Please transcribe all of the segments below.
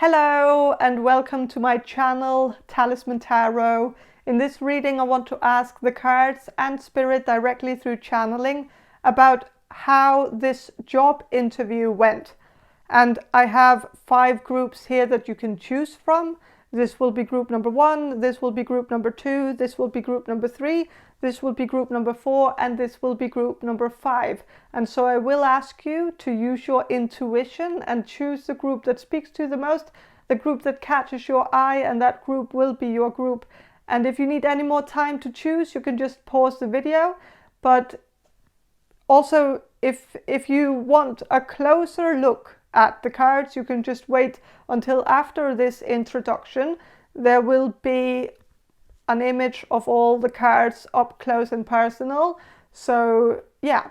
Hello and welcome to my channel, Talisman Tarot. In this reading I want to ask the cards and Spirit directly through channeling about how this job interview went. And I have 5 groups here that you can choose from. This will be group number 1, this will be group number 2, this will be group number 3, this will be group number 4, and this will be group number 5. And so I will ask you to use your intuition and choose the group that speaks to you the most, the group that catches your eye, and that group will be your group. And if you need any more time to choose, you can just pause the video. But also, if you want a closer look at the cards, you can just wait until after this introduction. There will be an image of all the cards up close and personal. So yeah,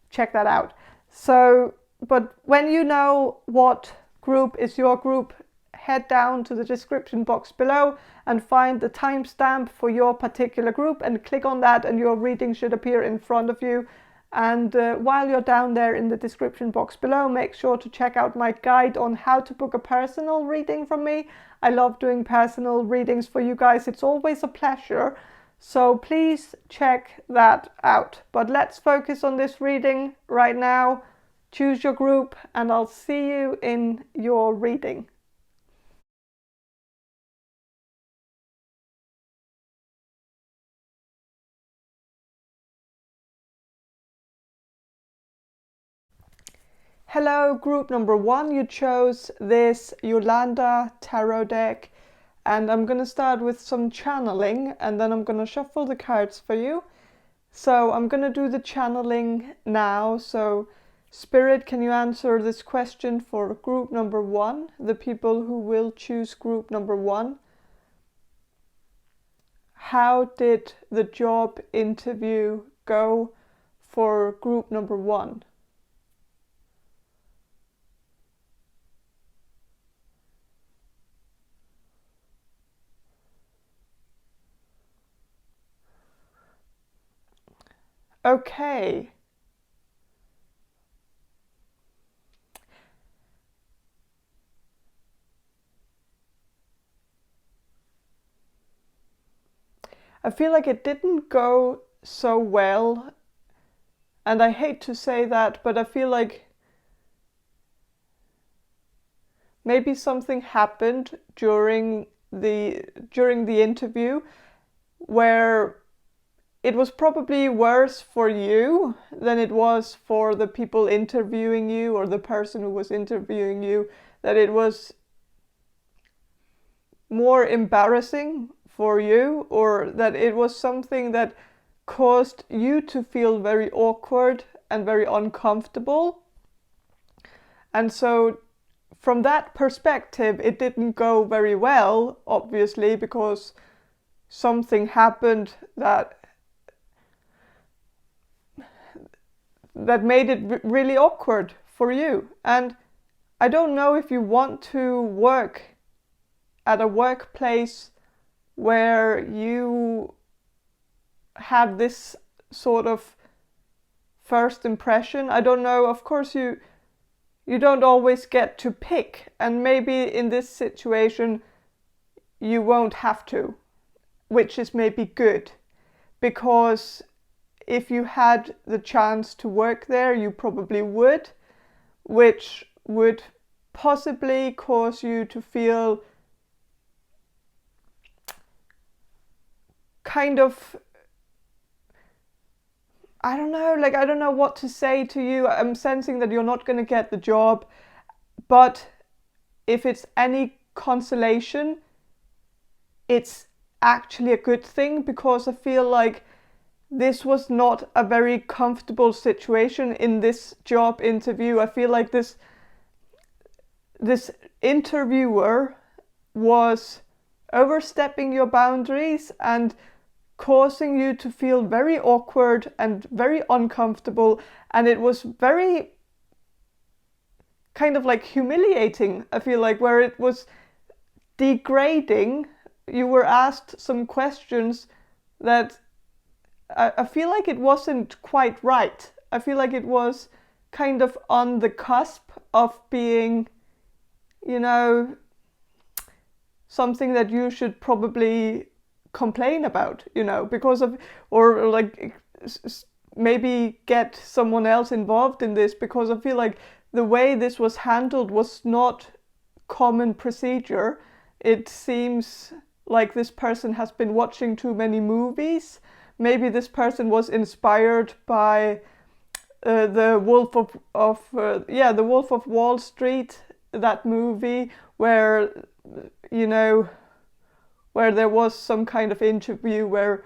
check that out. So, but when you know what group is your group, head down to the description box below and find the timestamp for your particular group and click on that, and your reading should appear in front of you. And while you're down there in the description box below, make sure to check out my guide on how to book a personal reading from me. I love doing personal readings for you guys. It's always a pleasure. So please check that out. But let's focus on this reading right now. Choose your group and I'll see you in your reading. Hello, group number 1. You chose this Jolanda Tarot deck, and I'm going to start with some channeling and then I'm going to shuffle the cards for you. So I'm going to do the channeling now. So Spirit, can you answer this question for group number 1, the people who will choose group number 1? How did the job interview go for group number 1? Okay. I feel like it didn't go so well, and I hate to say that, but I feel like maybe something happened during the interview where it was probably worse for you than it was for the people interviewing you, or the person who was interviewing you, that it was more embarrassing for you, or that it was something that caused you to feel very awkward and very uncomfortable. And so from that perspective, it didn't go very well, obviously, because something happened that made it really awkward for you. And I don't know if you want to work at a workplace where you have this sort of first impression. I don't know, of course you don't always get to pick, and maybe in this situation you won't have to, which is maybe good, because if you had the chance to work there, you probably would, which would possibly cause you to feel kind of, I don't know what to say to you. I'm sensing that you're not going to get the job, but if it's any consolation, it's actually a good thing, because I feel like this was not a very comfortable situation in this job interview. I feel like this interviewer was overstepping your boundaries and causing you to feel very awkward and very uncomfortable, and it was very kind of like humiliating, I feel like, where it was degrading. You were asked some questions that I feel like it wasn't quite right. I feel like it was kind of on the cusp of being, you know, something that you should probably complain about, you know, because of, or like maybe get someone else involved in this, because I feel like the way this was handled was not common procedure. It seems like this person has been watching too many movies. Maybe this person was inspired by the Wolf the Wolf of Wall Street, that movie where, you know, where there was some kind of interview where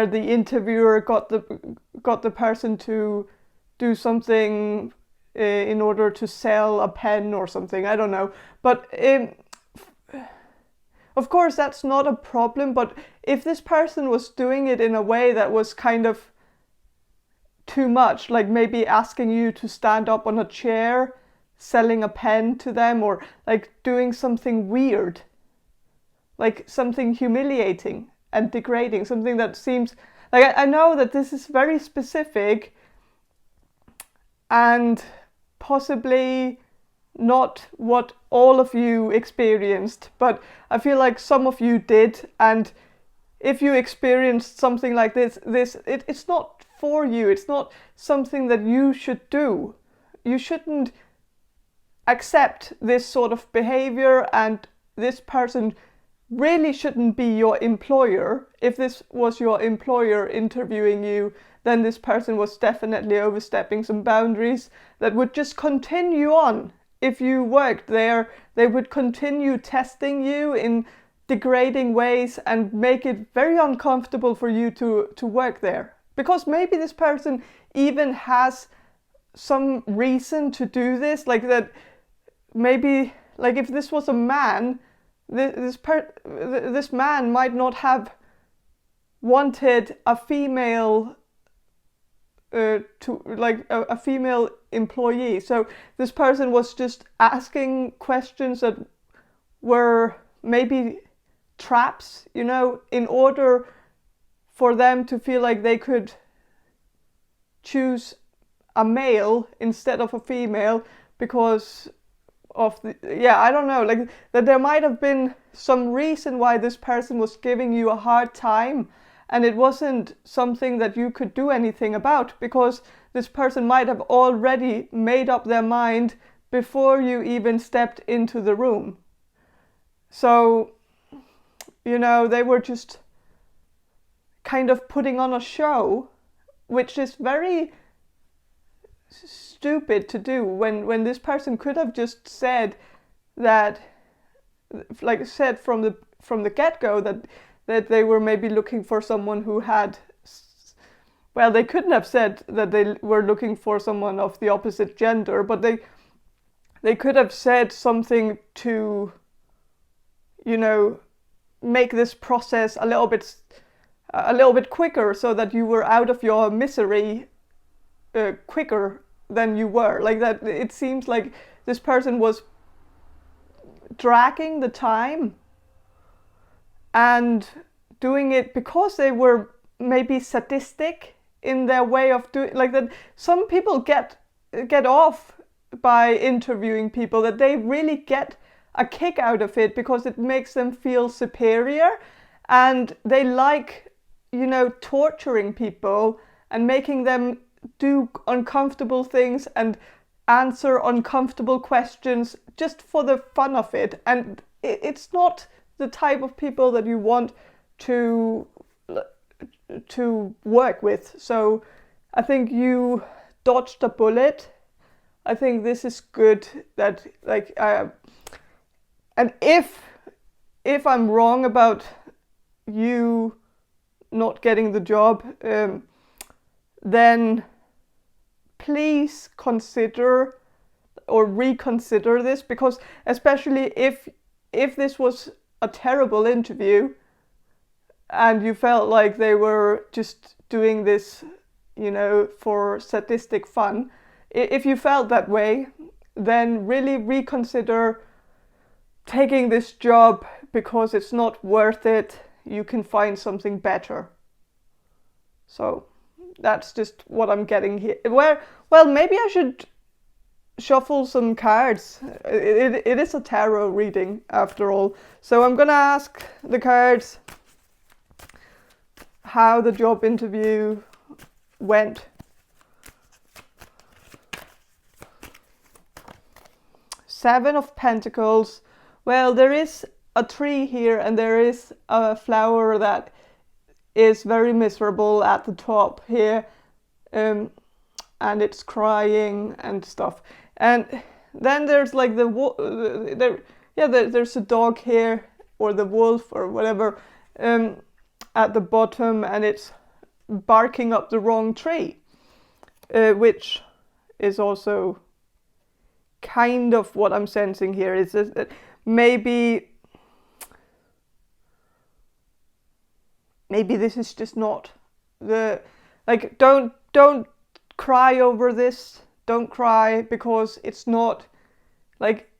the interviewer got the person to do something in order to sell a pen or something. I don't know, but of course that's not a problem. But if this person was doing it in a way that was kind of too much, like maybe asking you to stand up on a chair, selling a pen to them, or like doing something weird, like something humiliating and degrading, something that seems like, I know that this is very specific and possibly not what all of you experienced, but I feel like some of you did. And if you experienced something like this, it's not for you. It's not something that you should do. You shouldn't accept this sort of behavior, and this person really shouldn't be your employer. If this was your employer interviewing you, then this person was definitely overstepping some boundaries that would just continue on. If you worked there, they would continue testing you in degrading ways and make it very uncomfortable for you to work there. Because maybe this person even has some reason to do this, like that maybe, like if this was a man, this man might not have wanted a female a female employee. So this person was just asking questions that were maybe traps, you know, in order for them to feel like they could choose a male instead of a female because of the, I don't know, like that there might have been some reason why this person was giving you a hard time, and it wasn't something that you could do anything about, because this person might have already made up their mind before you even stepped into the room. So, you know, they were just kind of putting on a show, which is very stupid to do when this person could have just said that, like said from the get-go that they were maybe looking for someone who had, well, they couldn't have said that they were looking for someone of the opposite gender, but they could have said something to, you know, make this process a little bit quicker, so that you were out of your misery quicker than you were. Like that, it seems like this person was dragging the time and doing it because they were maybe sadistic in their way of doing, like that. Some people get off by interviewing people, that they really get a kick out of it because it makes them feel superior, and they like, you know, torturing people and making them do uncomfortable things and answer uncomfortable questions just for the fun of it. And it's not the type of people that you want to work with. So I think you dodged a bullet. I think this is good that, like, and if I'm wrong about you not getting the job, then please consider or reconsider this, because especially if this was a terrible interview and you felt like they were just doing this, you know, for sadistic fun, if you felt that way, then really reconsider taking this job, because it's not worth it. You can find something better. So that's just what I'm getting here. Well, maybe I should shuffle some cards. It is a tarot reading after all. So I'm gonna ask the cards how the job interview went. Seven of Pentacles. Well, there is a tree here and there is a flower that is very miserable at the top here. And it's crying and stuff. And then there's like there's a dog here, or the wolf or whatever, at the bottom, and it's barking up the wrong tree, which is also kind of what I'm sensing here. Is that maybe this is just not the, like, don't cry over this. Don't cry, because it's not, like,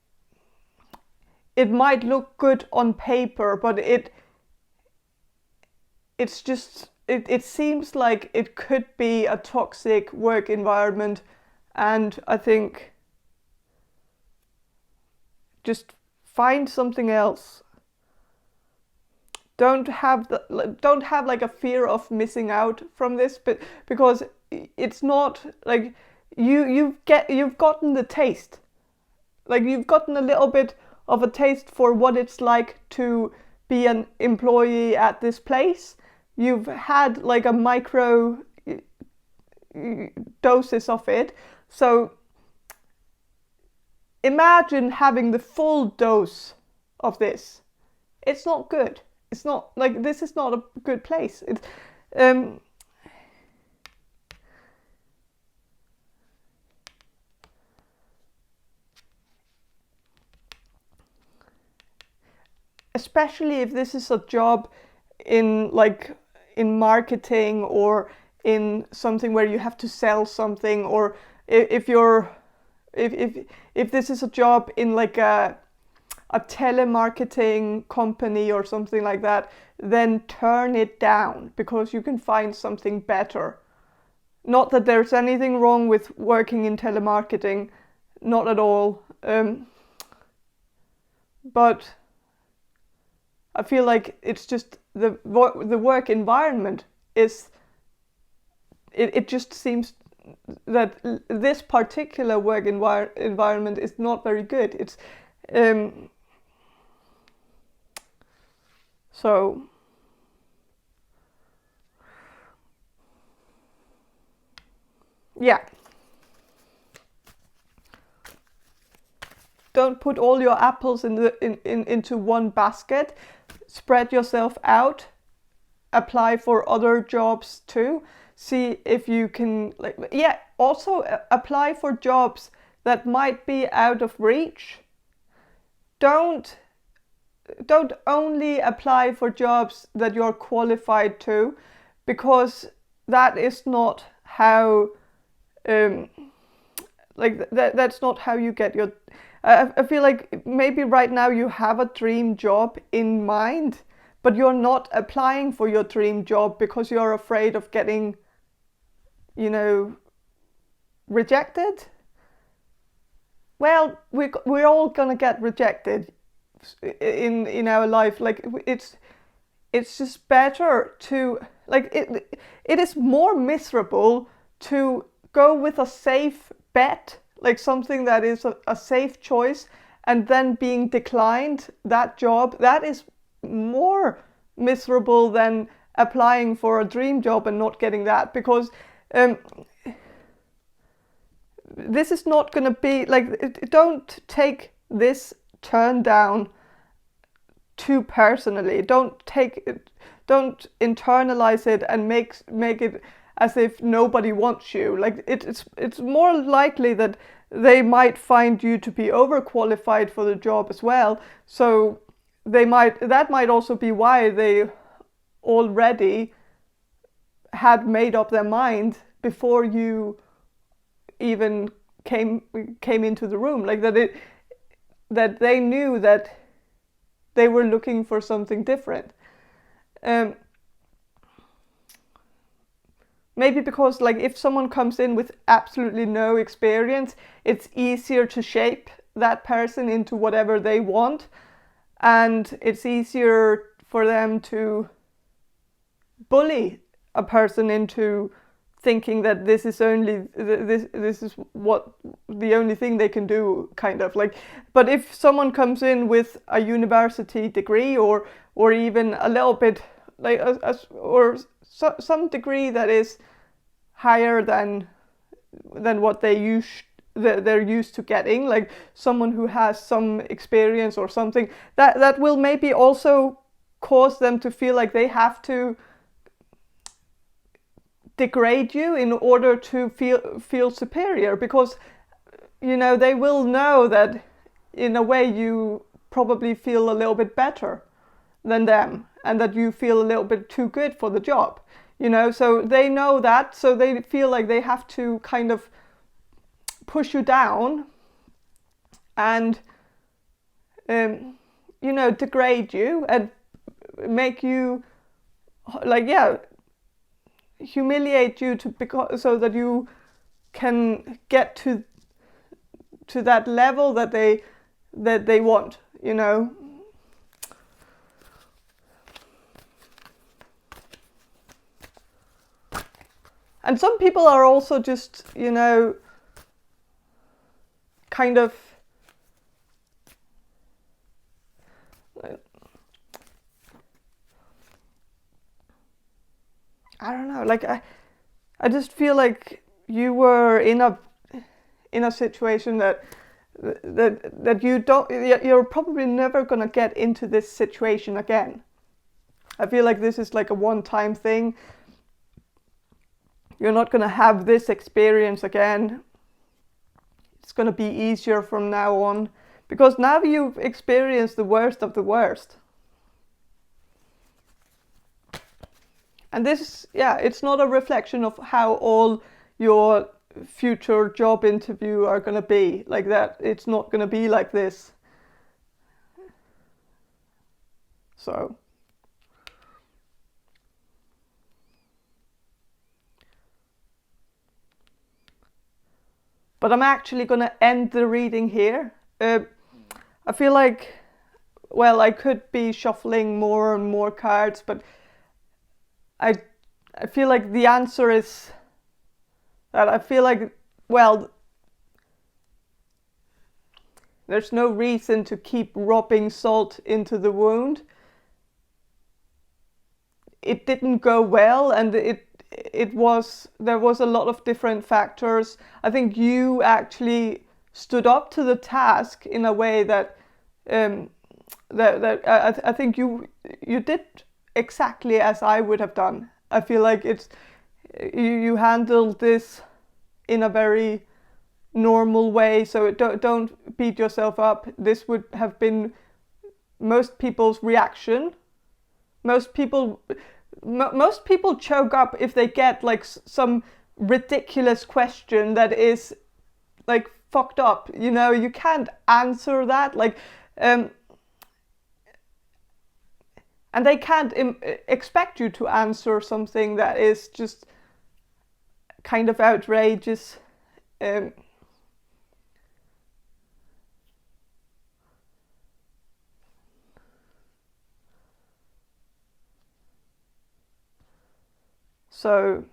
it might look good on paper, but it's just, it seems like it could be a toxic work environment, and I think just find something else. Don't have like a fear of missing out from this, but because it's not like you've gotten the taste, like you've gotten a little bit of a taste for what it's like to be an employee at this place. You've had like a micro doses of it, so imagine having the full dose of this. It's not good. It's not like, this is not a good place. It's especially if this is a job in marketing, or in something where you have to sell something, or if this is a job in like a telemarketing company or something like that, then turn it down, because you can find something better. Not that there's anything wrong with working in telemarketing, not at all. But I feel like it's just the work environment is, it just seems that this particular work environment is not very good. It's so yeah. Don't put all your apples into one basket. Spread yourself out. Apply for other jobs too. See if you can, like, yeah, also apply for jobs that might be out of reach. Don't only apply for jobs that you're qualified to, because that is not how that's not how you get your, I feel like maybe right now you have a dream job in mind, but you're not applying for your dream job because you're afraid of getting, rejected. Well, we're all gonna get rejected in our life. Like, it's just better to, like, it is more miserable to go with a safe bet, like something that is a safe choice, and then being declined that job. That is more miserable than applying for a dream job and not getting that, because this is not going to be like, don't take this turn down too personally. Don't internalize it and make it as if nobody wants you. Like, it's more likely that they might find you to be overqualified for the job as well. So that might also be why they already had made up their mind before you even came into the room. Like, that they knew that they were looking for something different. maybe because like if someone comes in with absolutely no experience, it's easier to shape that person into whatever they want, and it's easier for them to bully a person into thinking that this is only this is what the only thing they can do, kind of like. But if someone comes in with a university degree, or even a little bit like some degree that is higher than what they're used to getting, like someone who has some experience or something, that will maybe also cause them to feel like they have to degrade you in order to feel superior, because they will know that in a way you probably feel a little bit better than them, and that you feel a little bit too good for the job, so they know that, so they feel like they have to kind of push you down and degrade you and make you like humiliate you so that you can get to that level that they want, And some people are also just, kind of I don't know, like I just feel like you were in a situation that you're probably never gonna get into this situation again. I feel like this is like a one-time thing. You're not gonna have this experience again. It's gonna be easier from now on, because now you've experienced the worst of the worst. And this, it's not a reflection of how all your future job interview are gonna be like that. It's not gonna be like this. So. But I'm actually gonna end the reading here. I feel like, well, I could be shuffling more and more cards, but I feel like the answer is that I feel like, well, there's no reason to keep rubbing salt into the wound. It didn't go well, and there was a lot of different factors. I think you actually stood up to the task in a way that I think you did exactly as I would have done. I feel like you handled this in a very normal way, so don't beat yourself up. This would have been most people's reaction. Most people choke up if they get like some ridiculous question that is like fucked up. You can't answer that, like and they can't expect you to answer something that is just kind of outrageous. So,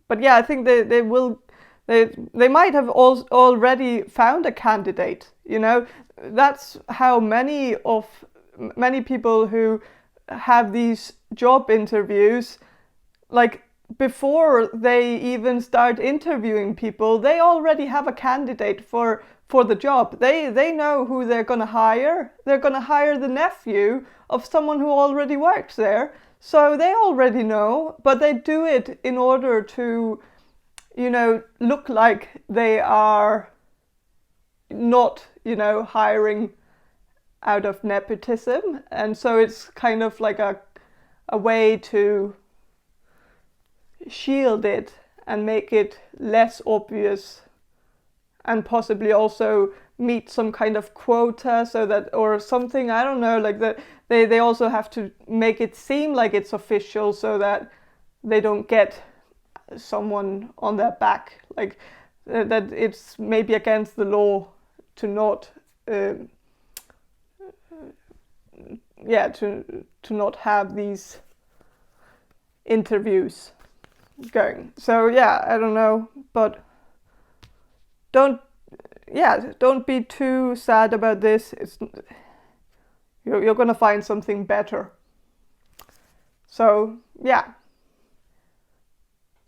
but I think they might have already found a candidate. That's how many people who have these job interviews, like before they even start interviewing people, they already have a candidate for the job. They know who they're gonna hire. They're gonna hire the nephew of someone who already works there. So they already know, but they do it in order to, look like they are not, hiring out of nepotism. And so it's kind of like a way to shield it and make it less obvious, and possibly also meet some kind of quota, so that, or something, I don't know, like that they also have to make it seem like it's official, so that they don't get someone on their back, like that it's maybe against the law to not to not have these interviews going. So yeah, I don't know, but don't be too sad about this. You're gonna find something better. So yeah,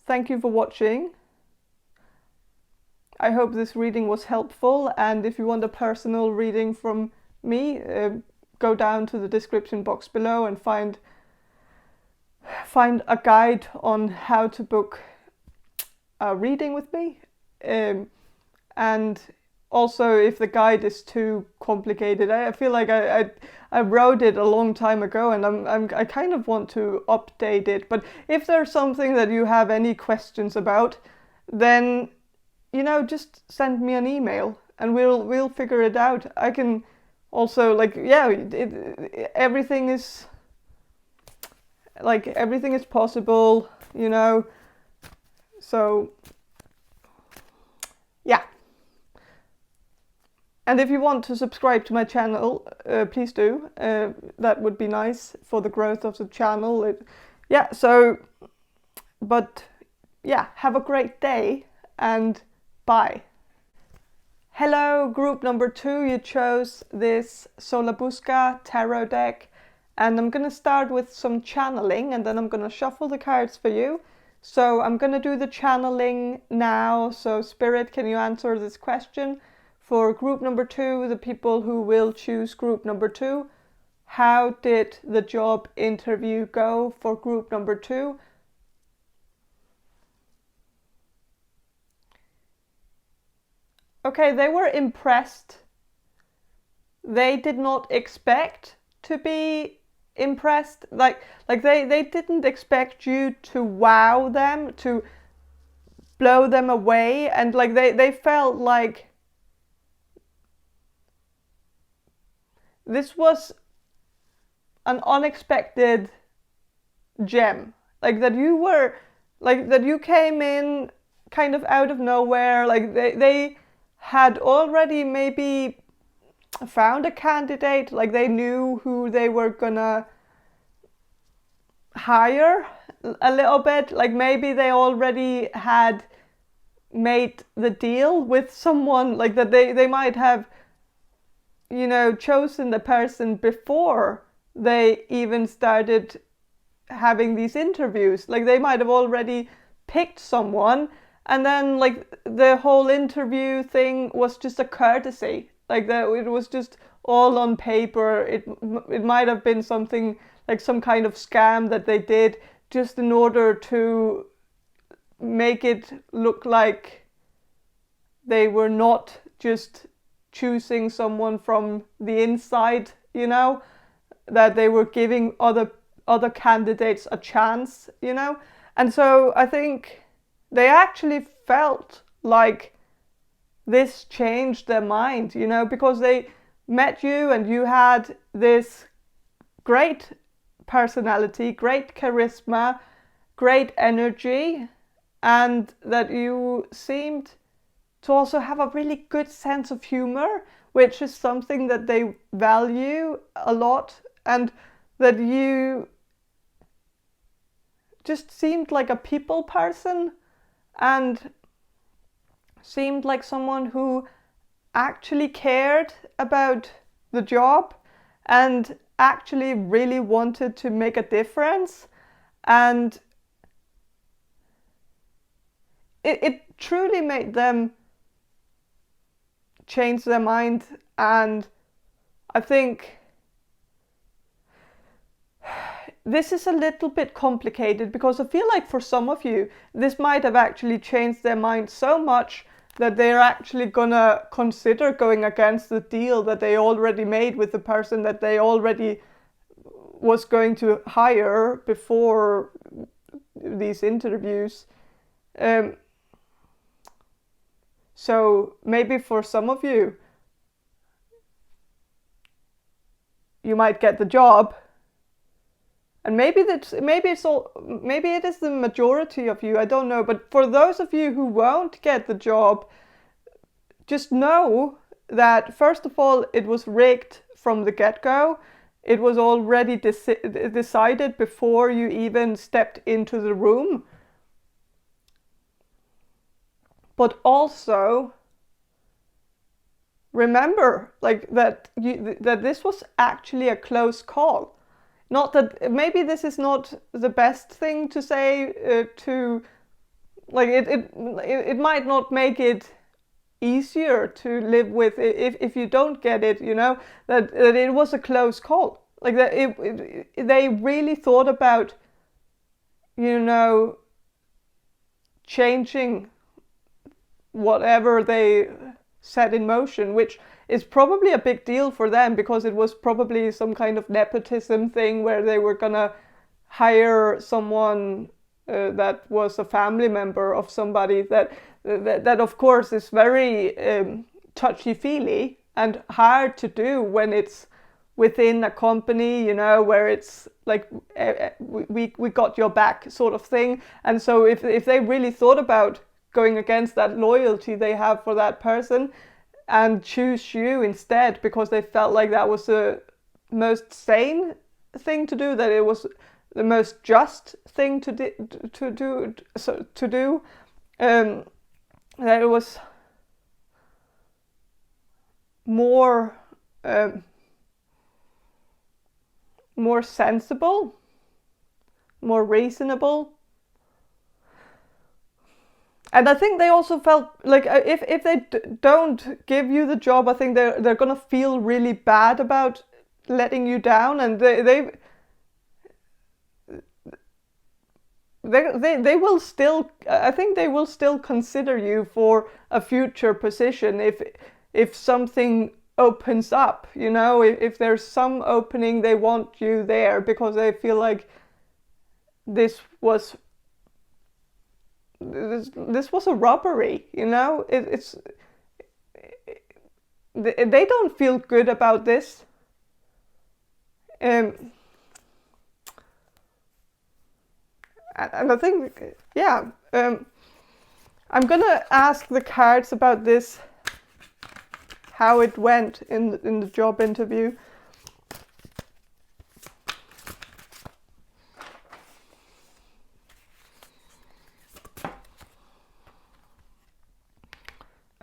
thank you for watching. I hope this reading was helpful, and if you want a personal reading from me, go down to the description box below and find a guide on how to book a reading with me. And also, if the guide is too complicated, I feel like I wrote it a long time ago, and I kind of want to update it. But if there's something that you have any questions about, then just send me an email and we'll figure it out. I can also, like, yeah, everything is possible, so yeah. And if you want to subscribe to my channel, please do. That would be nice for the growth of the channel. But yeah, have a great day and bye. Hello, group number 2. You chose this Sola Busca tarot deck, and I'm going to start with some channeling, and then I'm going to shuffle the cards for you. So I'm going to do the channeling now. So Spirit, can you answer this question? For group number 2, the people who will choose group number 2, how did the job interview go for group number 2? Okay, they were impressed. They did not expect to be impressed. Like they didn't expect you to wow them, to blow them away, and like they felt like this was an unexpected gem. Like that you came in kind of out of nowhere. Like they had already maybe found a candidate, like they knew who they were gonna hire a little bit, like maybe they already had made the deal with someone, like that they might have chosen the person before they even started having these interviews. Like they might have already picked someone, and then like the whole interview thing was just a courtesy, like that it was just all on paper. It might have been something like some kind of scam that they did just in order to make it look like they were not just choosing someone from the inside, that they were giving other candidates a chance, And so I think they actually felt like this changed their mind, because they met you and you had this great personality, great charisma, great energy, and that you seemed to also have a really good sense of humor, which is something that they value a lot, and that you just seemed like a people person and seemed like someone who actually cared about the job and actually really wanted to make a difference. And it truly made them change their mind. And I think this is a little bit complicated, because I feel like for some of you, this might have actually changed their mind so much that they're actually gonna consider going against the deal that they already made with the person that they already was going to hire before these interviews. So maybe for some of you, you might get the job. And maybe it is the majority of you, I don't know. But for those of you who won't get the job, just know that first of all, it was rigged from the get-go. It was already decided before you even stepped into the room. But also, remember, like that this was actually a close call. Not that maybe this is not the best thing to say to, like it might not make it easier to live with if you don't get it, you know, that it was a close call. Like that they really thought about, you know, changing whatever they set in motion, which is probably a big deal for them because it was probably some kind of nepotism thing where they were gonna hire someone that was a family member of somebody that of course is very touchy-feely and hard to do when it's within a company, you know, where it's like we got your back sort of thing. And so if they really thought about going against that loyalty they have for that person and choose you instead because they felt like that was the most sane thing to do, that it was the most just thing to do, that it was more sensible, more reasonable. And I think they also felt like if they don't give you the job, I think they're gonna feel really bad about letting you down, and they will still, I think they will still consider you for a future position if something opens up, you know, if there's some opening, they want you there because they feel like this was a robbery, you know. They don't feel good about this. And I think, yeah, I'm gonna ask the cards about this, how it went in the job interview.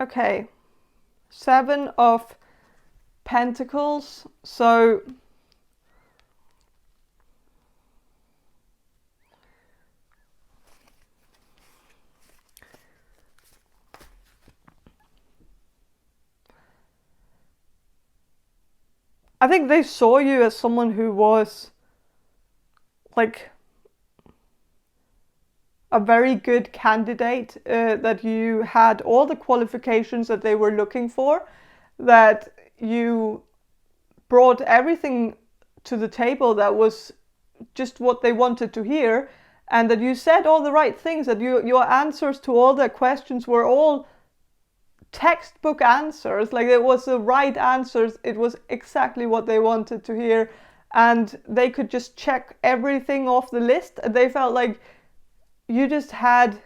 Okay, 7 of Pentacles. So I think they saw you as someone who was like a very good candidate, that you had all the qualifications that they were looking for, that you brought everything to the table that was just what they wanted to hear, and that you said all the right things, that your answers to all their questions were all textbook answers, like it was the right answers, it was exactly what they wanted to hear, and they could just check everything off the list. They felt like you just had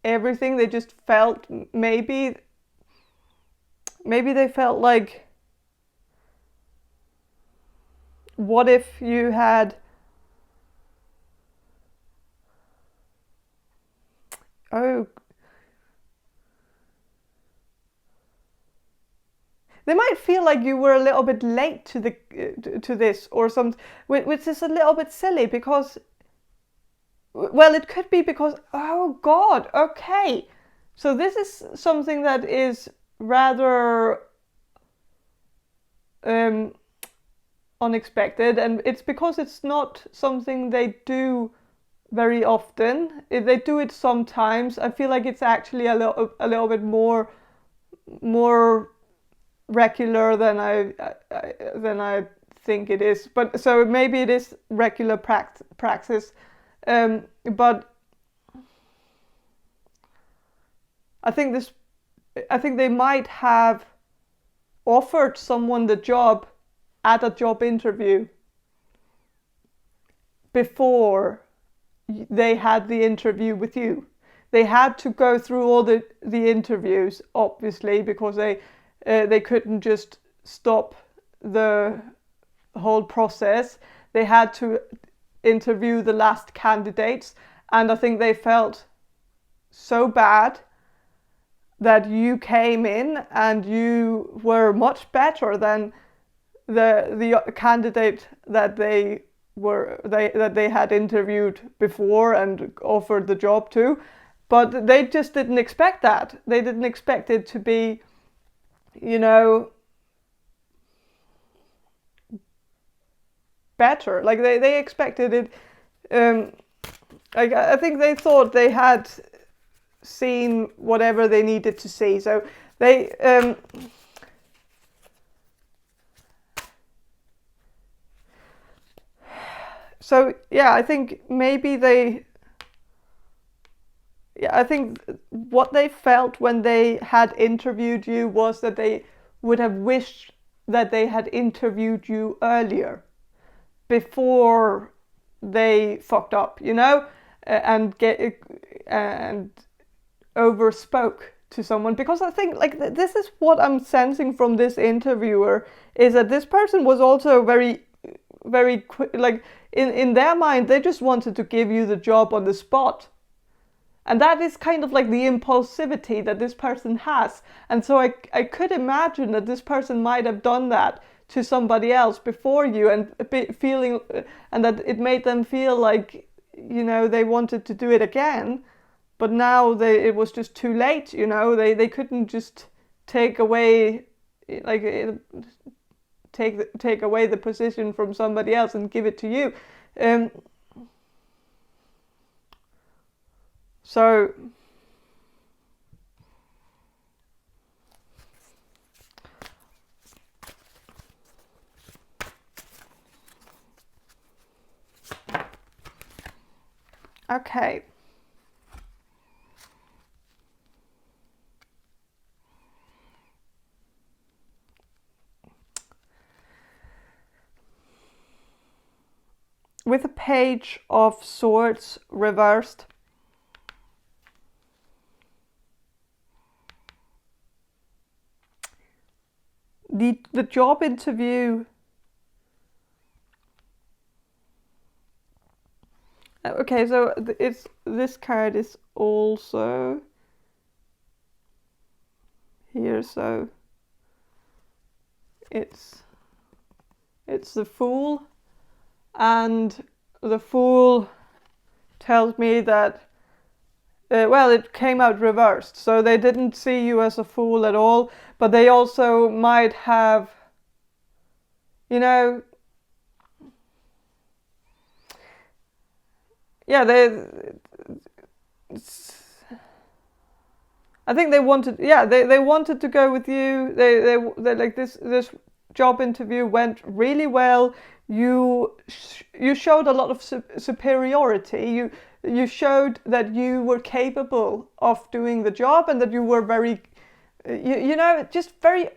everything. They just felt maybe they felt like, what if you had, oh, they might feel like you were a little bit late to this or something, which is a little bit silly because, well, it could be because, oh God, okay, so this is something that is rather unexpected, and it's because it's not something they do very often. If they do it sometimes, I feel like it's actually a little bit more regular than I think it is. But so maybe it is regular practice. But I think they might have offered someone the job at a job interview before they had the interview with you. They had to go through all the interviews, obviously, because they couldn't just stop the whole process. They had to interview the last candidates, and I think they felt so bad that you came in and you were much better than the candidate that they had interviewed before and offered the job to. But they just didn't expect that. They didn't expect it to be, you know, better. Like they expected it. I think they thought they had seen whatever they needed to see. So they so yeah, I think maybe I think what they felt when they had interviewed you was that they would have wished that they had interviewed you earlier, before they fucked up, you know, and overspoke to someone. Because I think, like, this is what I'm sensing from this interviewer, is that this person was also very like, in their mind, they just wanted to give you the job on the spot. And that is kind of like the impulsivity that this person has. And so I could imagine that this person might have done that to somebody else before you, and feeling, and that it made them feel like, you know, they wanted to do it again, but now it was just too late, you know. They couldn't just take away, like, take away the position from somebody else and give it to you. So okay. With a Page of Swords reversed, the job interview. Okay, so this card is also here, so it's the Fool, and the Fool tells me that well, it came out reversed, so they didn't see you as a fool at all, but they also might have, you know, yeah, I think they wanted, yeah, they wanted to go with you. They like, this job interview went really well. You showed a lot of superiority. You showed that you were capable of doing the job, and that you were very, you know, just very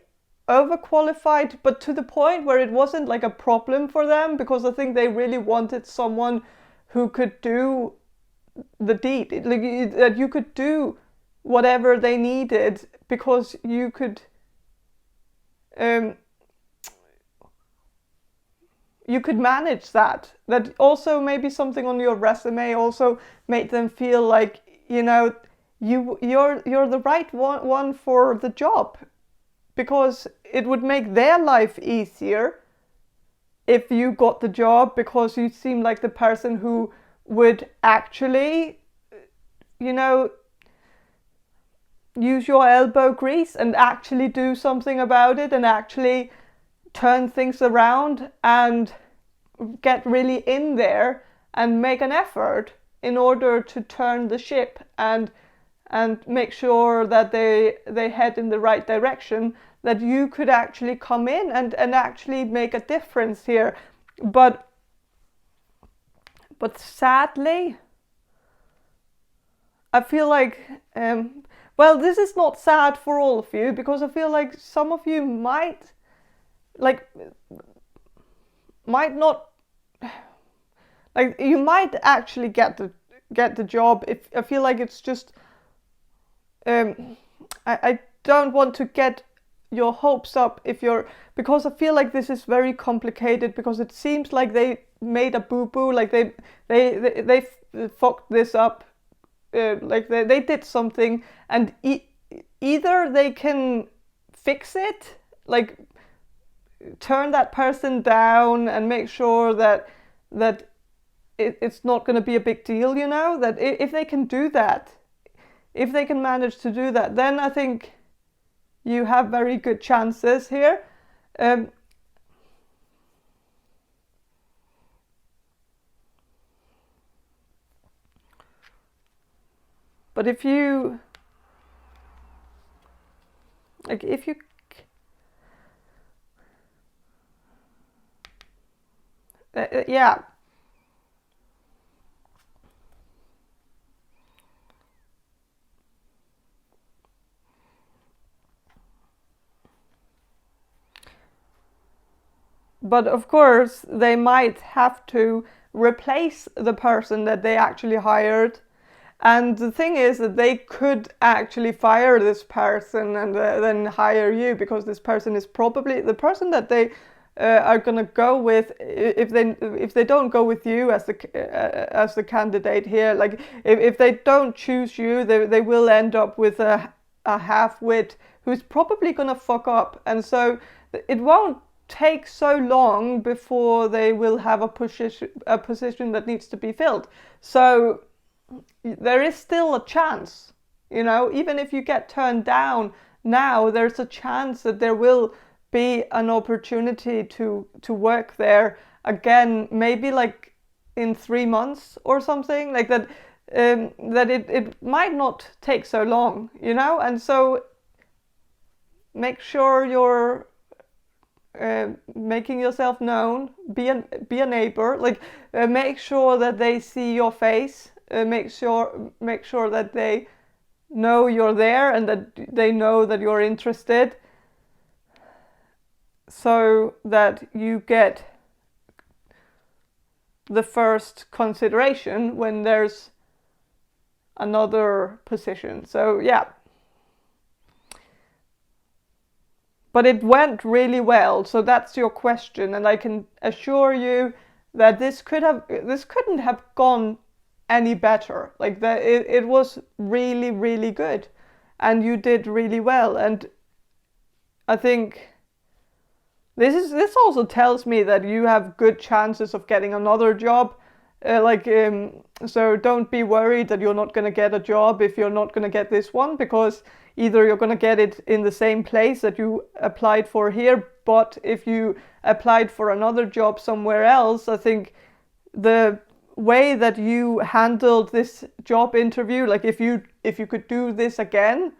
overqualified, but to the point where it wasn't like a problem for them, because I think they really wanted someone who could do the deed, like, that you could do whatever they needed, because you could manage that. That also maybe something on your resume also made them feel like, you know, you're the right one for the job, because it would make their life easier if you got the job, because you seem like the person who would actually, you know, use your elbow grease and actually do something about it, and actually turn things around and get really in there and make an effort in order to turn the ship and make sure that they head in the right direction, that you could actually come in and actually make a difference here. But sadly, I feel like, well, this is not sad for all of you, because I feel like some of you might, like, might not, like, you might actually get the job. If I feel like it's just, I don't want to get your hopes up because I feel like this is very complicated, because it seems like they made a boo-boo, like they fucked this up, like they did something, and either they can fix it, like turn that person down and make sure that it's not going to be a big deal, you know, that if they can do that, if they can manage to do that, then I think you have very good chances here. But if you, like, if you, yeah. But of course, they might have to replace the person that they actually hired. And the thing is that they could actually fire this person and then hire you, because this person is probably the person that they are going to go with. If they don't go with you as the candidate here, like if they don't choose you, they will end up with a half-wit who's probably going to fuck up. And so it won't take so long before they will have a position that needs to be filled. So there is still a chance, you know, even if you get turned down now, there's a chance that there will be an opportunity to work there again, maybe like in 3 months or something like that. That it might not take so long, you know, and so make sure you're making yourself known, be a neighbor, like make sure that they see your face, make sure that they know you're there and that they know that you're interested, so that you get the first consideration when there's another position. So yeah. But it went really well, so that's your question, and I can assure you that this couldn't have gone any better. Like that, it was really, really good, and you did really well. And I think this also tells me that you have good chances of getting another job. So don't be worried that you're not going to get a job if you're not going to get this one, because either you're going to get it in the same place that you applied for here, but if you applied for another job somewhere else, I think the way that you handled this job interview, like if you could do this again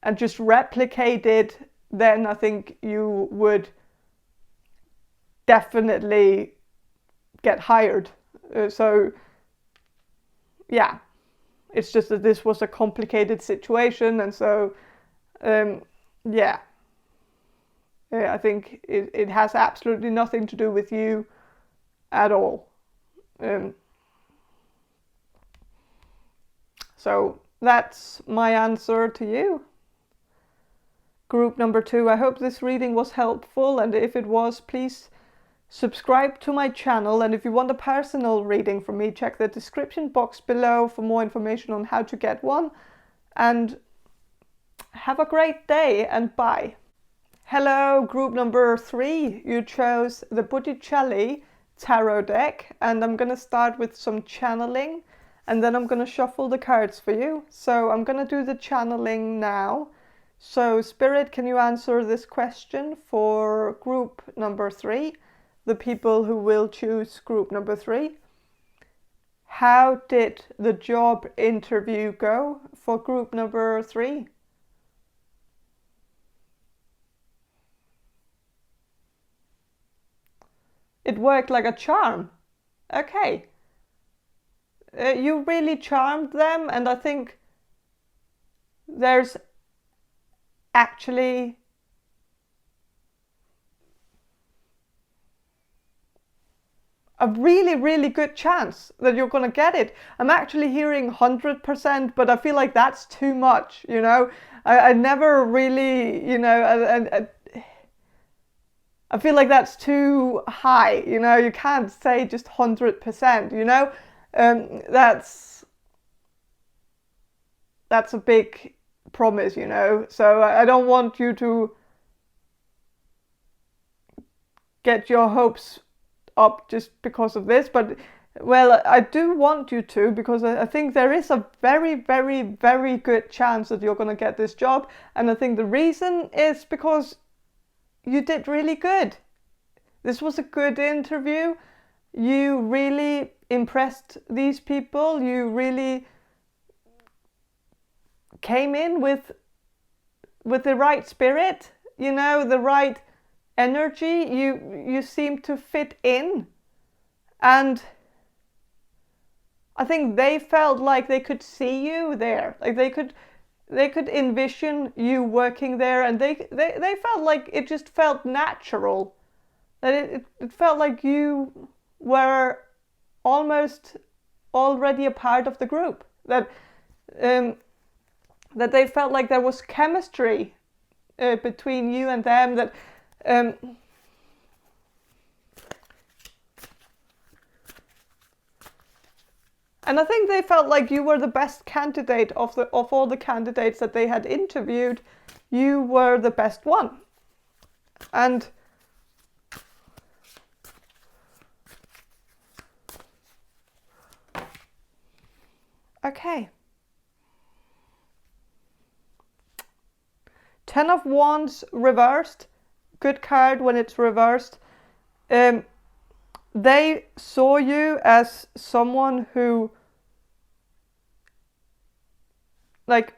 and just replicate it, then I think you would definitely get hired. So yeah, it's just that this was a complicated situation, and so yeah, I think it has absolutely nothing to do with you at all. So that's my answer to you. Group number 2, I hope this reading was helpful, and if it was, please subscribe to my channel, and if you want a personal reading from me, check the description box below for more information on how to get one. And have a great day, and bye. Hello, group number 3. You chose the Botticelli Tarot deck, and I'm going to start with some channeling, and then I'm going to shuffle the cards for you. So I'm going to do the channeling now. So Spirit, can you answer this question for group number 3? The people who will choose group number 3. How did the job interview go for group number 3? It worked like a charm. Okay. You really charmed them, and I think there's actually a really, really good chance that you're going to get it. I'm actually hearing 100%, but I feel like that's too much, you know. I never really, you know, I feel like that's too high, you know. You can't say just 100%, you know. That's a big promise, you know. So I don't want you to get your hopes up just because of this, but well, I do want you to, because I think there is a very, very, very good chance that you're going to get this job. And I think the reason is because you did really good. This was a good interview. You really impressed these people. You really came in with the right spirit, you know, the right energy. You seem to fit in, and I think they felt like they could see you there, like they could envision you working there, and they felt like it just felt natural, that it felt like you were almost already a part of the group, that they felt like there was chemistry between you and them, that and I think they felt like you were the best candidate of all the candidates that they had interviewed. You were the best one. And okay. 10 of Wands reversed. Good card when it's reversed. They saw you as someone who, like,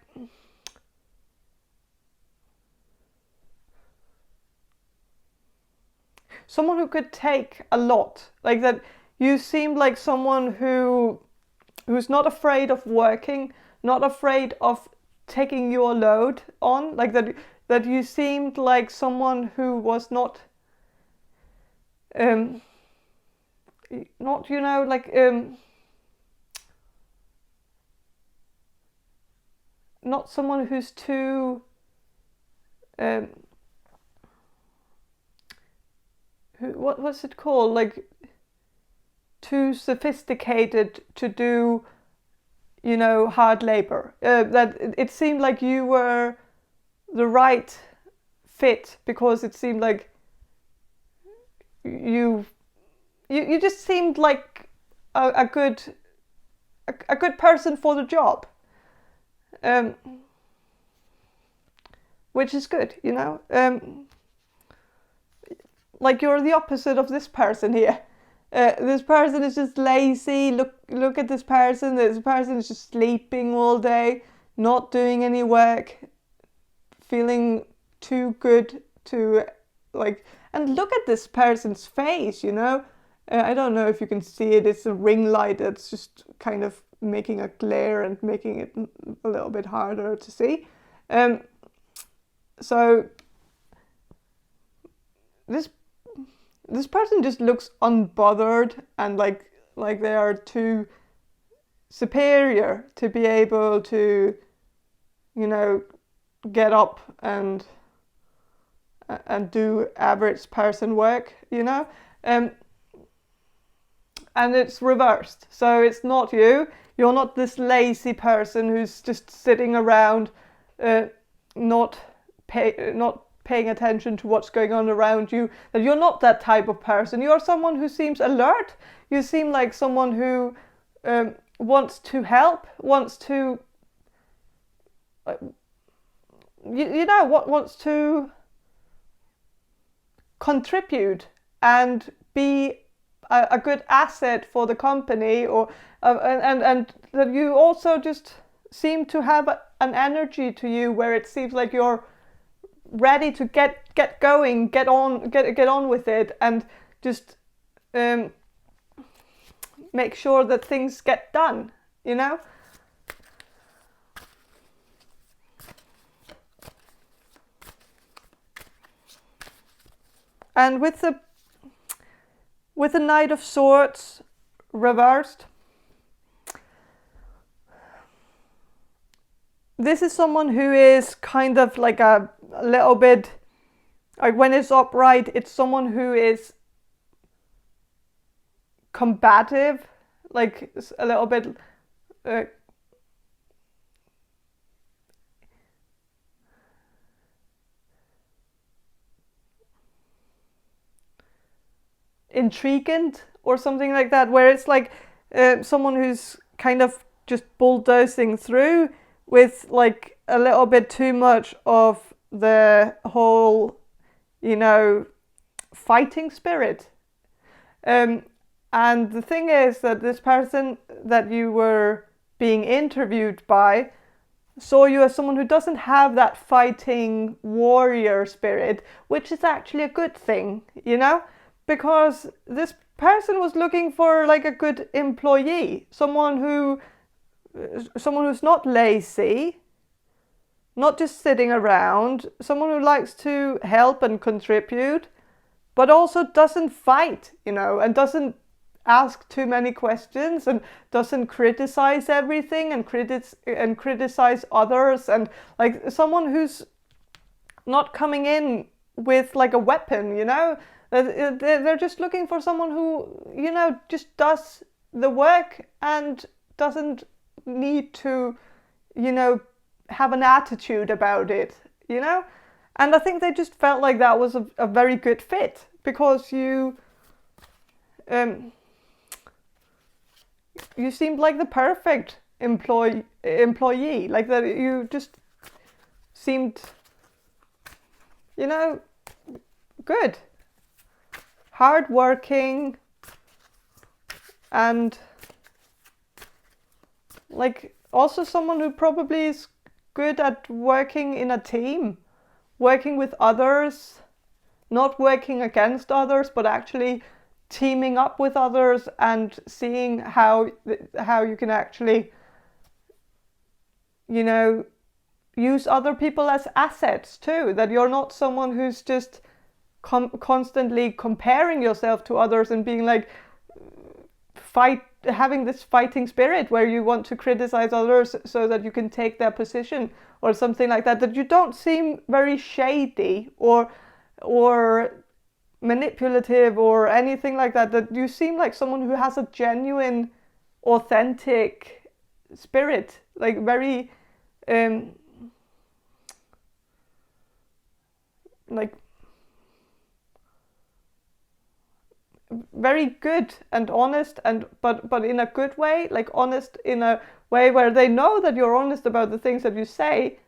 someone who could take a lot, like that. You seemed like someone who's not afraid of working, not afraid of taking your load on, like that you seemed like someone who was not you know, like not someone who's too what's it called, like too sophisticated to do, you know, hard labor. That it seemed like you were the right fit, because it seemed like you just seemed like a good person for the job, which is good, you know. Like, you're the opposite of this person here. This person is just lazy. Look at this person. This person is just sleeping all day, not doing any work, feeling too good to, like, and look at this person's face, you know. I don't know if you can see it. It's a ring light that's just kind of making a glare and making it a little bit harder to see. So this person just looks unbothered, and like they are too superior to be able to, you know, get up and do average person work, you know. And it's reversed, so it's not you. You're not this lazy person who's just sitting around, not paying attention to what's going on around you. That you're not that type of person. You're someone who seems alert. You seem like someone who wants to help, wants to, you know, wants to contribute and be a good asset for the company, or and that you also just seem to have an energy to you where it seems like you're ready to get going, get on with it, and just make sure that things get done, you know. And with the with the Knight of Swords reversed, this is someone who is kind of like a little bit, like when it's upright, it's someone who is combative, like a little bit intriguing or something like that, where it's like someone who's kind of just bulldozing through with like a little bit too much of the whole, you know, fighting spirit. And the thing is that this person that you were being interviewed by saw you as someone who doesn't have that fighting warrior spirit, which is actually a good thing, you know, because this person was looking for like a good employee, someone who's not lazy, not just sitting around, someone who likes to help and contribute, but also doesn't fight, you know, and doesn't ask too many questions and doesn't criticize everything and criticize others, and like someone who's not coming in with like a weapon, you know. They're just looking for someone who, you know, just does the work and doesn't need to, you know, have an attitude about it, you know. And I think they just felt like that was a very good fit, because you seemed like the perfect employee, like that you just seemed, you know, good, hardworking, and like also someone who probably is good at working in a team, working with others, not working against others, but actually teaming up with others and seeing how you can actually, you know, use other people as assets too. That you're not someone who's just constantly comparing yourself to others and being like having this fighting spirit where you want to criticize others so that you can take their position or something like that. That you don't seem very shady or manipulative or anything like that. That you seem like someone who has a genuine, authentic spirit, like very like very good and honest, and but in a good way, like honest in a way where they know that you're honest about the things that you say,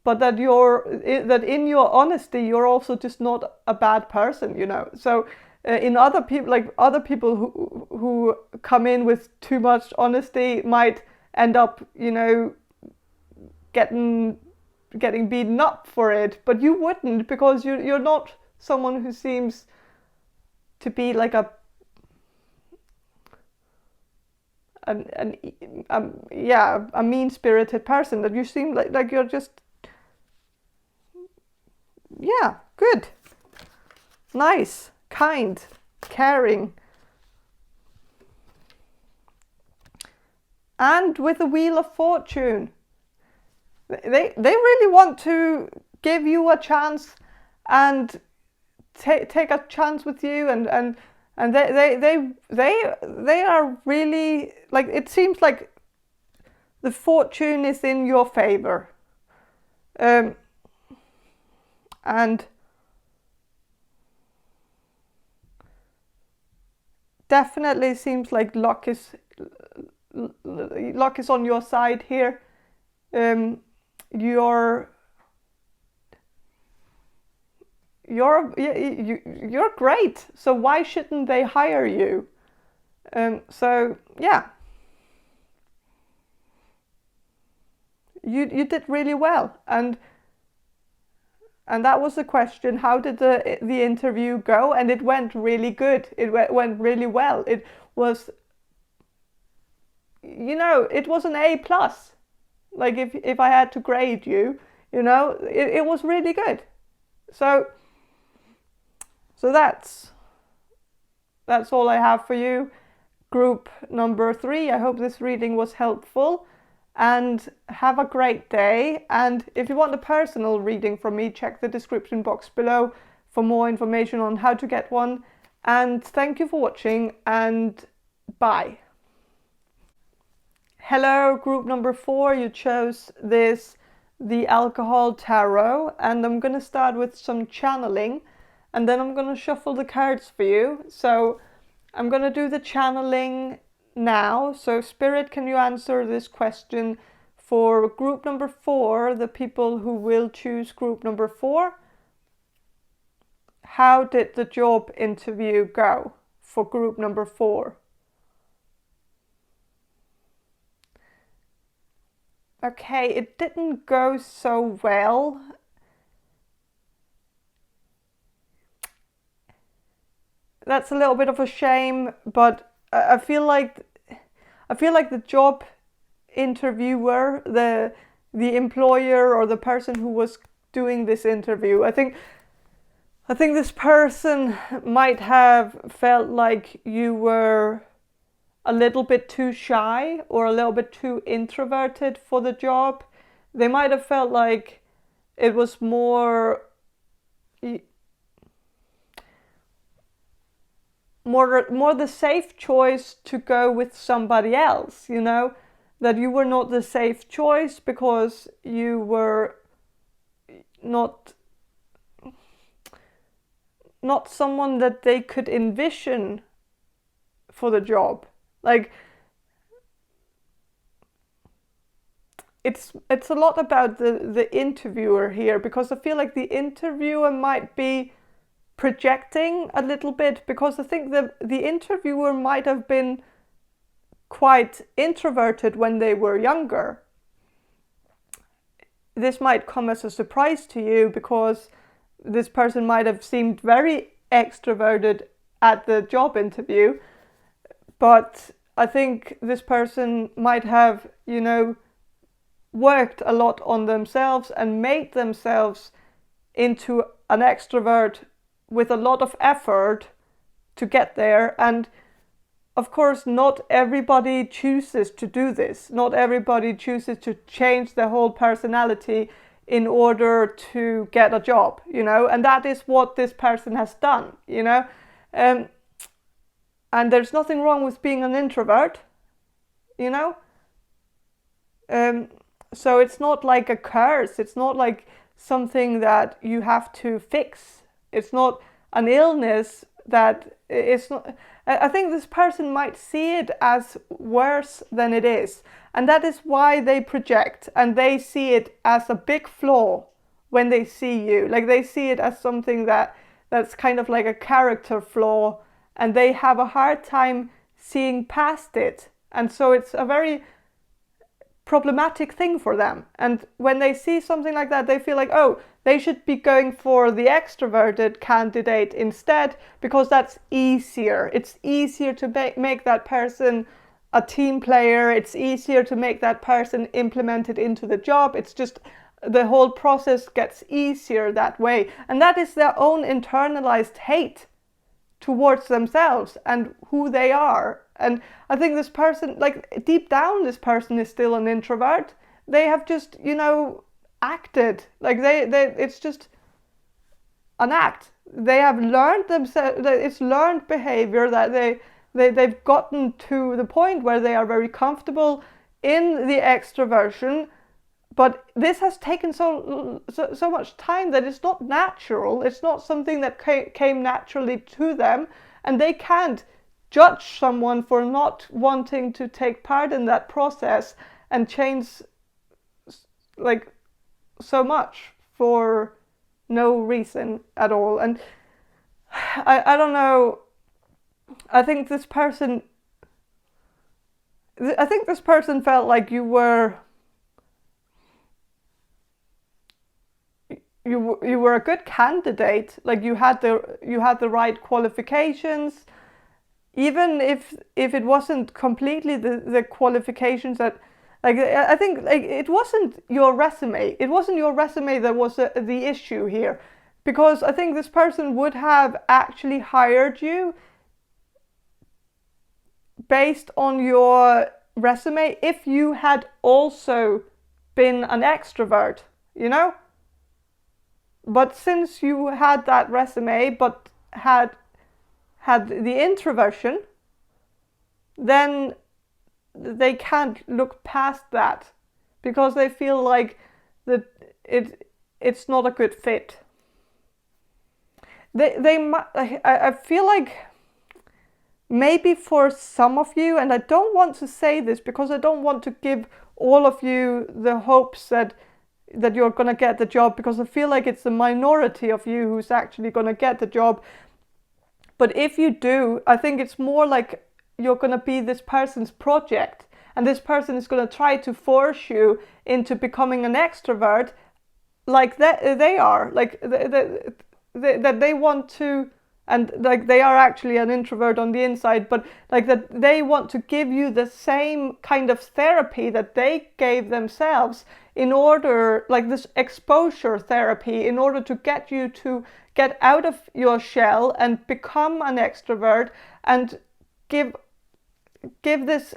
but that that in your honesty you're also just not a bad person, you know. So in other people, like other people who come in with too much honesty might end up, you know, getting beaten up for it, but you wouldn't, because you're not someone who seems to be like a mean-spirited person. That you seem like you're just, yeah, good, nice, kind, caring. And with the Wheel of Fortune, they really want to give you a chance and take a chance with you, and they are really, like, it seems like the fortune is in your favor, and definitely seems like luck is on your side here. You're great, so why shouldn't they hire you? So yeah, you did really well, and that was the question: how did the interview go? And it went really good. It went really well. It was, you know, it was an A+. Like if I had to grade you, you know, it was really good. So that's that's all I have for you. Group number 3, I hope this reading was helpful, and have a great day. And if you want a personal reading from me, check the description box below for more information on how to get one. And thank you for watching, and bye. Hello, group number 4, you chose the Alcohol Tarot, and I'm going to start with some channeling, and then I'm going to shuffle the cards for you. So I'm going to do the channeling now. So Spirit, can you answer this question for group number 4, the people who will choose group number 4? How did the job interview go for group number 4? Okay, it didn't go so well. That's a little bit of a shame, but I feel like the job interviewer, the employer or the person who was doing this interview, I think this person might have felt like you were a little bit too shy or a little bit too introverted for the job. They might have felt like it was more the safe choice to go with somebody else, you know, that you were not the safe choice because you were not someone that they could envision for the job. Like, it's a lot about the interviewer here, because I feel like the interviewer might be projecting a little bit, because I think the interviewer might have been quite introverted when they were younger. This might come as a surprise to you, because this person might have seemed very extroverted at the job interview, but I think this person might have, you know, worked a lot on themselves and made themselves into an extrovert with a lot of effort to get there. And of course, not everybody chooses to do this. Not everybody chooses to change their whole personality in order to get a job, you know, and that is what this person has done, you know. And there's nothing wrong with being an introvert, you know. So it's not like a curse. It's not like something that you have to fix. It's not an illness that it's not. I think this person might see it as worse than it is. And that is why they project, and they see it as a big flaw when they see you. Like, they see it as something that's kind of like a character flaw, and they have a hard time seeing past it. And so it's a very problematic thing for them. And when they see something like that, they feel like, oh, they should be going for the extroverted candidate instead, because that's easier. It's easier to make that person a team player. It's easier to make that person implemented into the job. It's just the whole process gets easier that way. And that is their own internalized hate towards themselves and who they are. And I think this person, like, deep down, this person is still an introvert. They have just, you know, acted like it's just an act. They have learned themselves. It's learned behavior that they've gotten to the point where they are very comfortable in the extroversion. But this has taken so much time that it's not natural. It's not something that came naturally to them, and they can't judge someone for not wanting to take part in that process and change like so much for no reason at all. And I don't know. I think this person felt like you were a good candidate. Like, you had the right qualifications, even if it wasn't completely the qualifications that, like, I think, like, it wasn't your resume. It wasn't your resume that was the issue here, because I think this person would have actually hired you based on your resume, if you had also been an extrovert, you know? But since you had that resume but had the introversion, then they can't look past that because they feel like that it's not a good fit. I feel like maybe for some of you, and I don't want to say this because I don't want to give all of you the hopes that you're going to get the job, because I feel like it's the minority of you who's actually going to get the job. But if you do, I think it's more like you're going to be this person's project, and this person is going to try to force you into becoming an extrovert, like they are, like that they want to, and like they are actually an introvert on the inside, but like that they want to give you the same kind of therapy that they gave themselves, in order, like this exposure therapy, in order to get you to get out of your shell and become an extrovert, and give this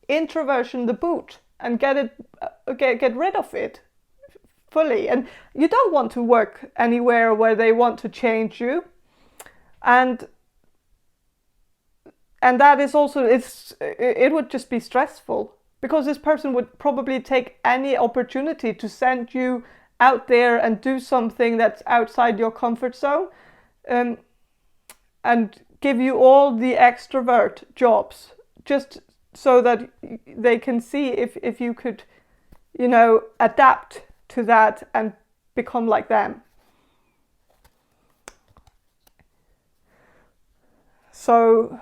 introversion the boot and get rid of it fully. And you don't want to work anywhere where they want to change you, and that is also, it would just be stressful, because this person would probably take any opportunity to send you out there and do something that's outside your comfort zone, and give you all the extrovert jobs, just so that they can see if you could, you know, adapt to that and become like them. So,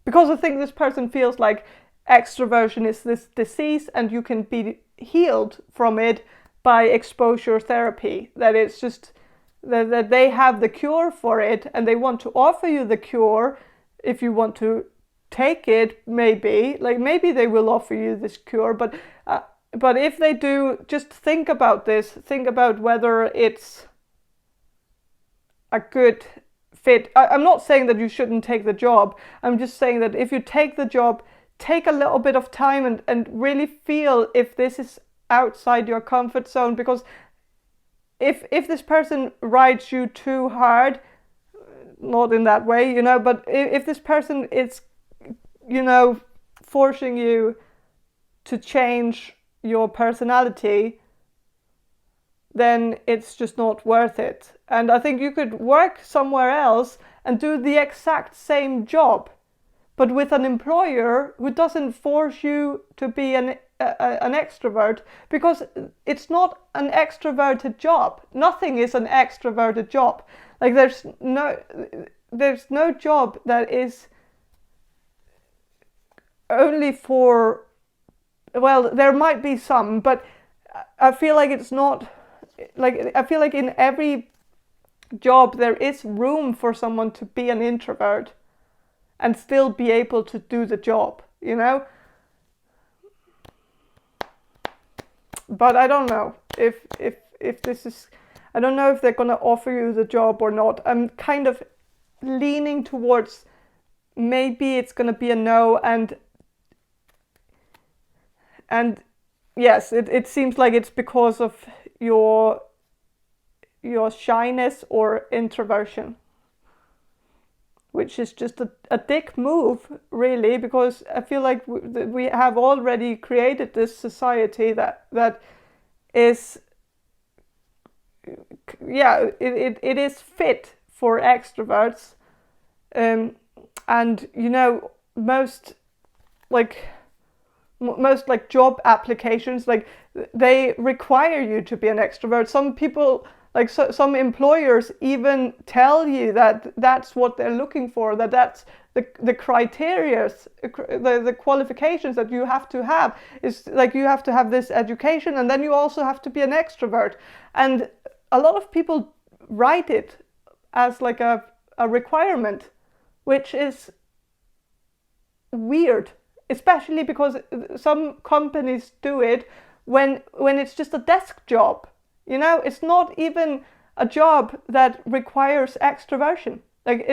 because I think this person feels like extroversion is this disease and you can be healed from it by exposure therapy, that it's just that they have the cure for it, and they want to offer you the cure if you want to take it. Maybe they will offer you this cure, but if they do, just think about this. Think about whether it's a good fit. I'm not saying that you shouldn't take the job. I'm just saying that if you take the job, take a little bit of time and really feel if this is outside your comfort zone, because if this person rides you too hard, not in that way, you know, but if this person is, you know, forcing you to change your personality, then it's just not worth it. And I think you could work somewhere else and do the exact same job, but with an employer who doesn't force you to be an extrovert, because it's not an extroverted job. Nothing is an extroverted job. Like there's no job that is only for, well, there might be some, but I feel like it's not, like I feel like in every job there is room for someone to be an introvert and still be able to do the job, you know? But I don't know if this is, I don't know if they're gonna offer you the job or not. I'm kind of leaning towards maybe it's gonna be a no, and yes, it seems like it's because of your shyness or introversion, which is just a dick move, really, because I feel like we have already created this society that is, yeah, it is fit for extroverts, and you know, most job applications, like they require you to be an extrovert. Some people, like some employers even tell you that that's what they're looking for, that's the criteria, the qualifications that you have to have, is like you have to have this education, and then you also have to be an extrovert. And a lot of people write it as like a requirement, which is weird, especially because some companies do it when it's just a desk job. You know, it's not even a job that requires extroversion. Like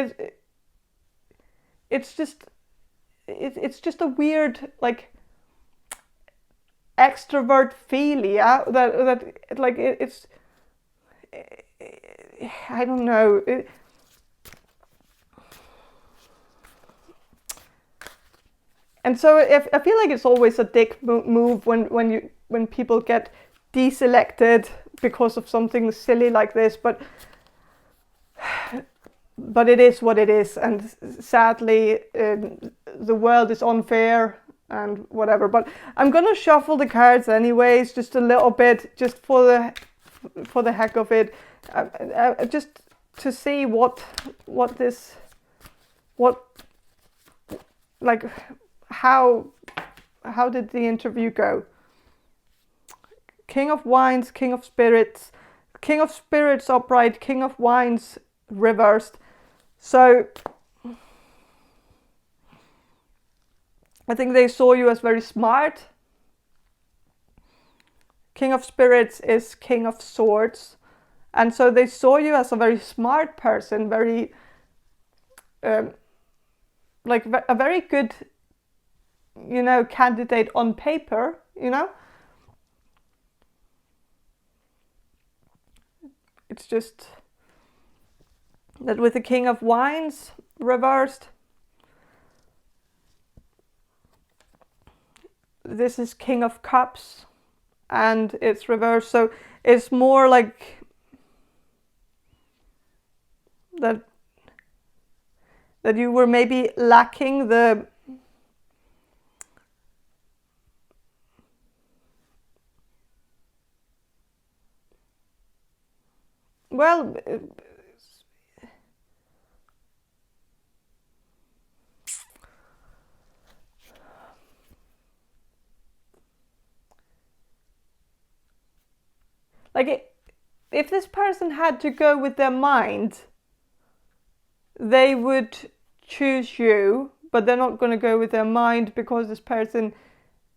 it's just a weird like extrovert philia that like it's I don't know. And so I feel like it's always a dick move when people get deselected because of something silly like this, but it is what it is, and sadly the world is unfair and whatever. But I'm gonna shuffle the cards anyways, just a little bit, just for the heck of it, just to see what like how did the interview go. King of Wands, King of Spirits, King of Spirits upright, King of Wands reversed. So I think they saw you as very smart. King of Spirits is King of Swords, and so they saw you as a very smart person, very like a very good, you know, candidate on paper, you know. It's just that with the King of Wands reversed, this is King of Cups and it's reversed. So it's more like that you were maybe lacking the well, like if this person had to go with their mind, they would choose you, but they're not going to go with their mind because this person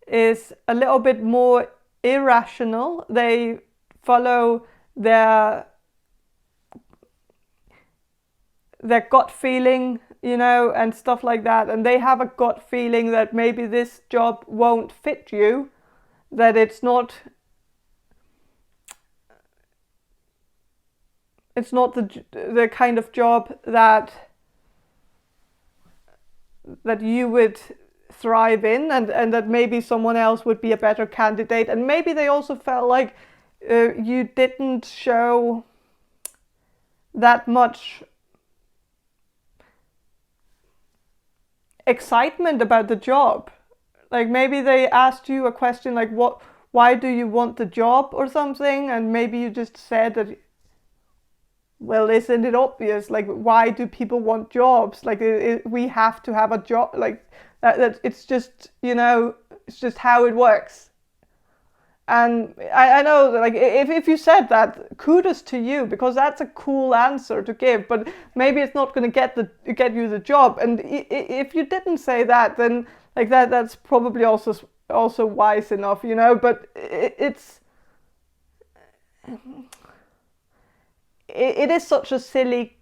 is a little bit more irrational. They follow their gut feeling, you know, and stuff like that. And they have a gut feeling that maybe this job won't fit you, that it's not the kind of job that you would thrive in, and that maybe someone else would be a better candidate. And maybe they also felt like you didn't show that much excitement about the job. Like maybe they asked you a question like, why do you want the job or something, and maybe you just said that, well, isn't it obvious? Like, why do people want jobs? Like, we have to have a job. Like, that it's just, you know, it's just how it works. And I know that, like, if you said that, kudos to you, because that's a cool answer to give. But maybe it's not going to get you the job. And if you didn't say that, then like that's probably also wise enough, you know. But it is such a silly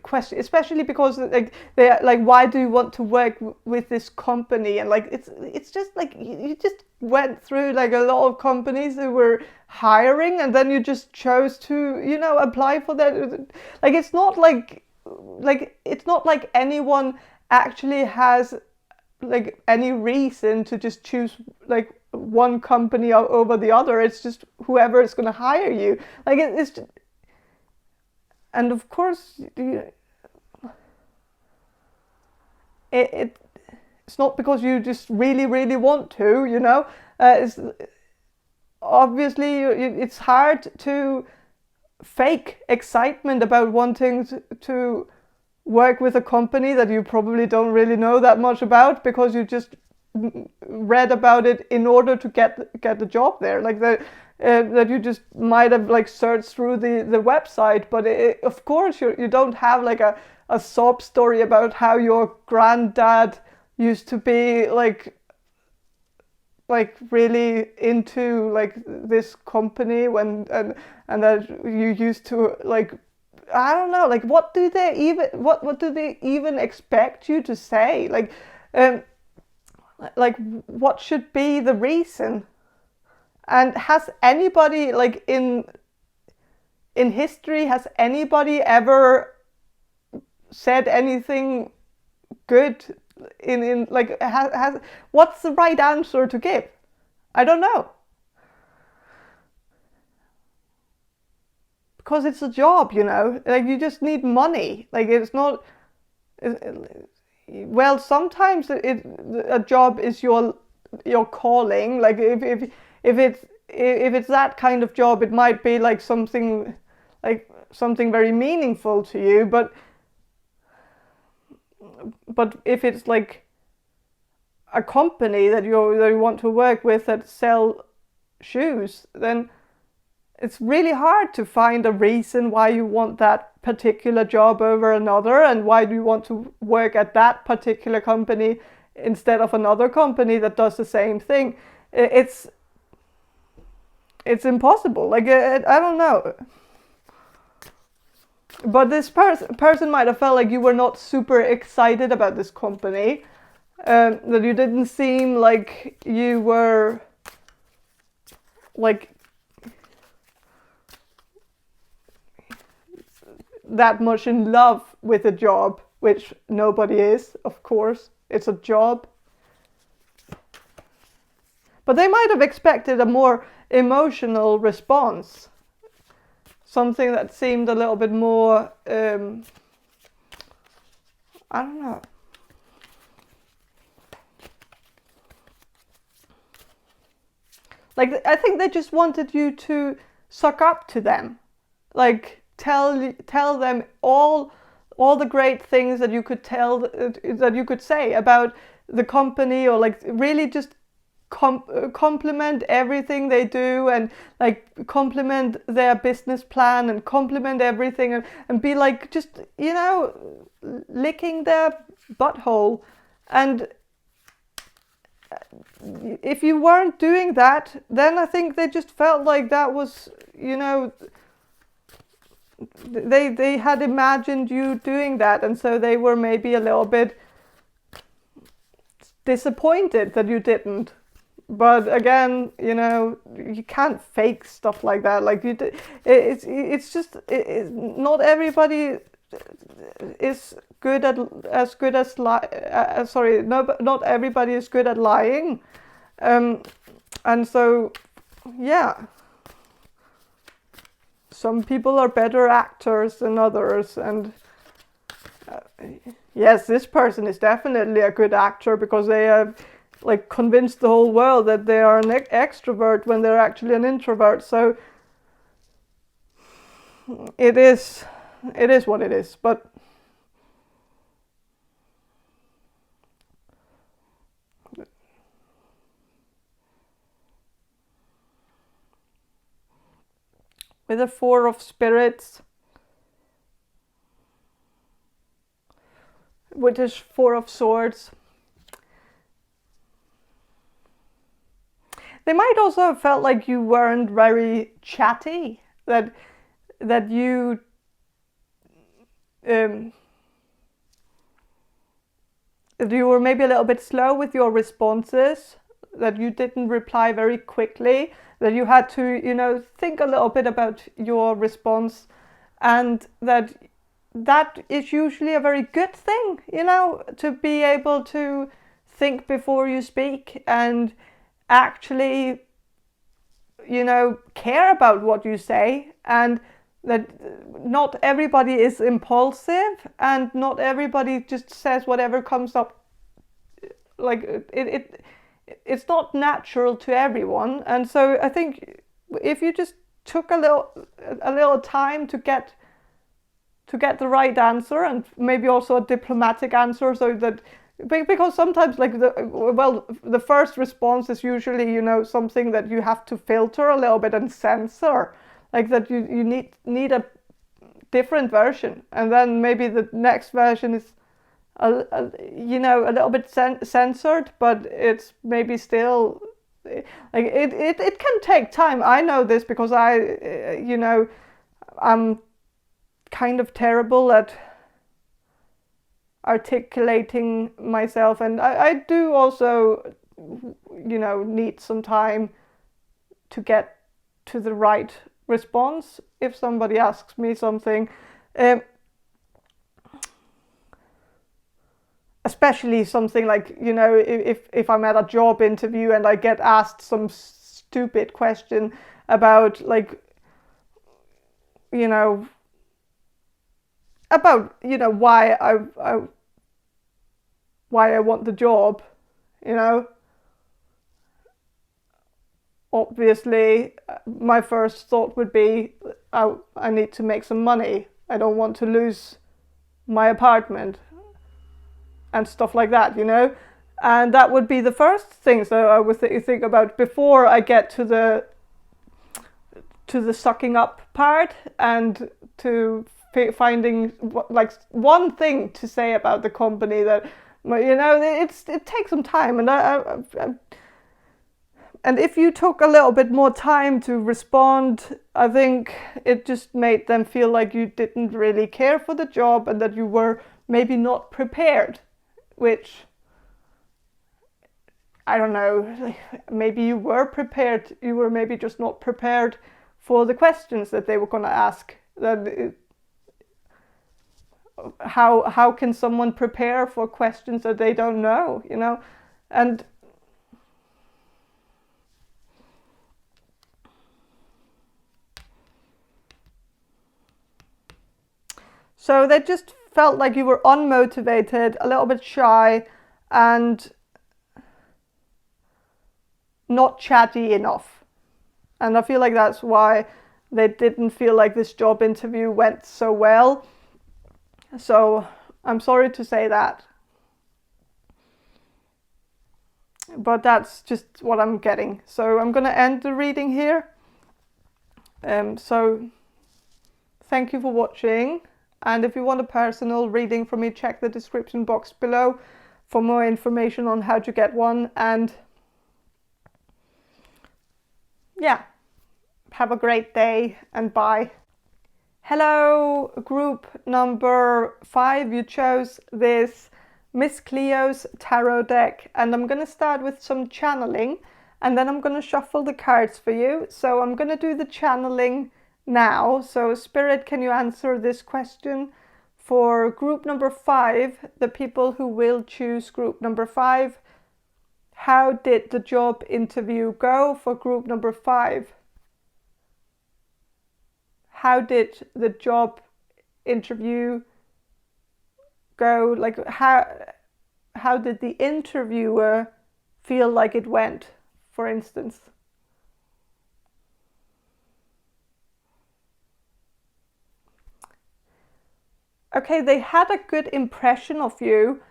question, especially because like they like, why do you want to work with this company? And like it's just like you just went through like a lot of companies who were hiring, and then you just chose to, you know, apply for that. Like it's not like anyone actually has like any reason to just choose like one company over the other. It's just whoever is going to hire you. Like it's just, and of course, it's not because you just really, really want to, you know. It's obviously it's hard to fake excitement about wanting to work with a company that you probably don't really know that much about, because you just read about it in order to get the job there. Like that you just might have like searched through the website, but of course you don't have like a sob story about how your granddad used to be like like really into like this company when and that you used to like, I don't know, like what do they even expect you to say? Like what should be the reason? And has anybody like in history, has anybody ever said anything good in like has what's the right answer to give? I don't know. Because it's a job, you know, like you just need money. Like it's not well, sometimes a job is your calling. Like if it's that kind of job, it might be like something very meaningful to you, but if it's like a company that you want to work with that sell shoes, then it's really hard to find a reason why you want that particular job over another, and why do you want to work at that particular company instead of another company that does the same thing. It's impossible. Like I don't know. But this person might have felt like you were not super excited about this company, that you didn't seem like you were like that much in love with a job, which nobody is, of course. It's a job. But they might have expected a more emotional response. Something that seemed a little bit more, I don't know. Like, I think they just wanted you to suck up to them. Like, tell them all the great things that you could say about the company, or like really just compliment everything they do, and like compliment their business plan, and compliment everything, and be like just, you know, licking their butthole. And if you weren't doing that, then I think they just felt like that was, you know, they had imagined you doing that, and so they were maybe a little bit disappointed that you didn't. But again, you know, you can't fake stuff like that. Like it's just not everybody is good at not everybody is good at lying, and so yeah. Some people are better actors than others, and yes, this person is definitely a good actor, because they have like convinced the whole world that they are an extrovert when they're actually an introvert. So it is what it is. But with the Four of Spirits, which is Four of Swords, they might also have felt like you weren't very chatty, that you were maybe a little bit slow with your responses, that you didn't reply very quickly, that you had to, you know, think a little bit about your response, and that is usually a very good thing, you know, to be able to think before you speak and actually, you know, care about what you say, and that not everybody is impulsive, and not everybody just says whatever comes up. Like it's not natural to everyone. And so I think if you just took a little time to get the right answer, and maybe also a diplomatic answer, so that, because sometimes like the first response is usually, you know, something that you have to filter a little bit and censor, like that you need a different version, and then maybe the next version is you know, a little bit censored, but it's maybe still it can take time. I know this because I'm kind of terrible at articulating myself, and I do also need some time to get to the right response if somebody asks me something, especially something like if I'm at a job interview and I get asked some stupid question about why I want the job, obviously my first thought would be I need to make some money. I don't want to lose my apartment and stuff like that, and that would be the first things that I would think about before I get to the sucking up part and to finding one thing to say about the company that it takes some time, and if you took a little bit more time to respond, I think it just made them feel like you didn't really care for the job and that you were maybe not prepared, which I don't know, maybe you were prepared, you were maybe just not prepared for the questions that they were going to ask. How can someone prepare for questions that they don't know, and so they just felt like you were unmotivated, a little bit shy, and not chatty enough. And I feel like that's why they didn't feel like this job interview went so well. So I'm sorry to say that. But that's just what I'm getting. So I'm going to end the reading here. So thank you for watching. And if you want a personal reading from me, check the description box below for more information on how to get one. And yeah, have a great day and bye. Hello, group number 5. You chose this Miss Cleo's tarot deck, and I'm going to start with some channeling, and then I'm going to shuffle the cards for you. So I'm going to do the channeling now. So Spirit, can you answer this question for group number 5, the people who will choose group number 5? How did the job interview go for group number 5? How did the job interview go? Like how did the interviewer feel like it went, for instance? Okay, they had a good impression of you,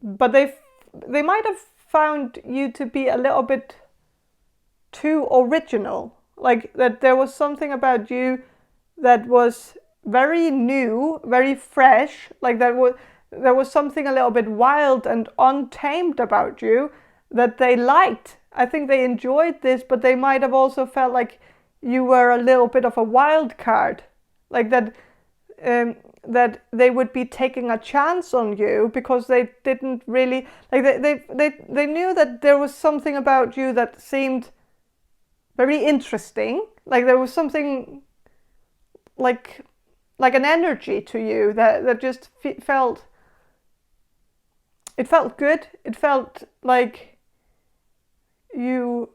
but they might have found you to be a little bit too original. Like that there was something about you that was very new, very fresh, like there was something a little bit wild and untamed about you that they liked. I think they enjoyed this, but they might have also felt like you were a little bit of a wild card, like that that they would be taking a chance on you because they didn't really like they knew that there was something about you that seemed very interesting. Like there was something like an energy to you that just felt good. It felt like you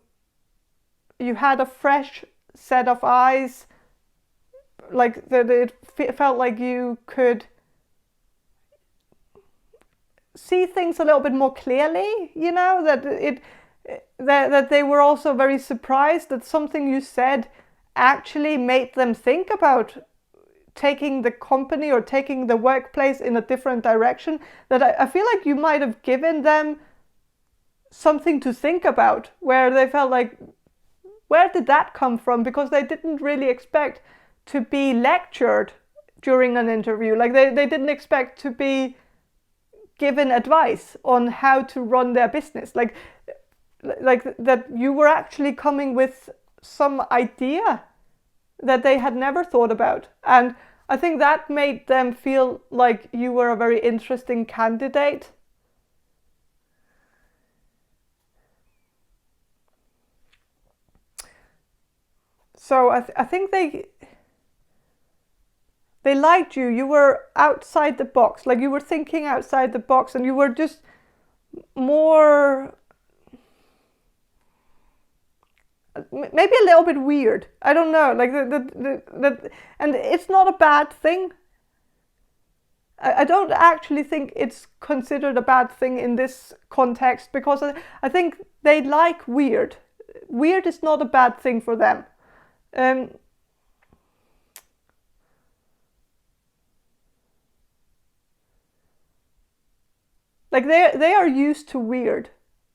had a fresh set of eyes, like that it felt like you could see things a little bit more clearly, that they were also very surprised that something you said actually made them think about taking the company or taking the workplace in a different direction. That I feel like you might have given them something to think about, where they felt like, where did that come from? Because they didn't really expect to be lectured during an interview. Like they didn't expect to be given advice on how to run their business. Like like that you were actually coming with some idea that they had never thought about. And I think that made them feel like you were a very interesting candidate. So I think they liked you. You were outside the box, like you were thinking outside the box, and you were just more, maybe a little bit weird. I don't know, like and it's not a bad thing. I don't actually think it's considered a bad thing in this context, because I think they like weird. Weird is not a bad thing for them. Like they are used to weird.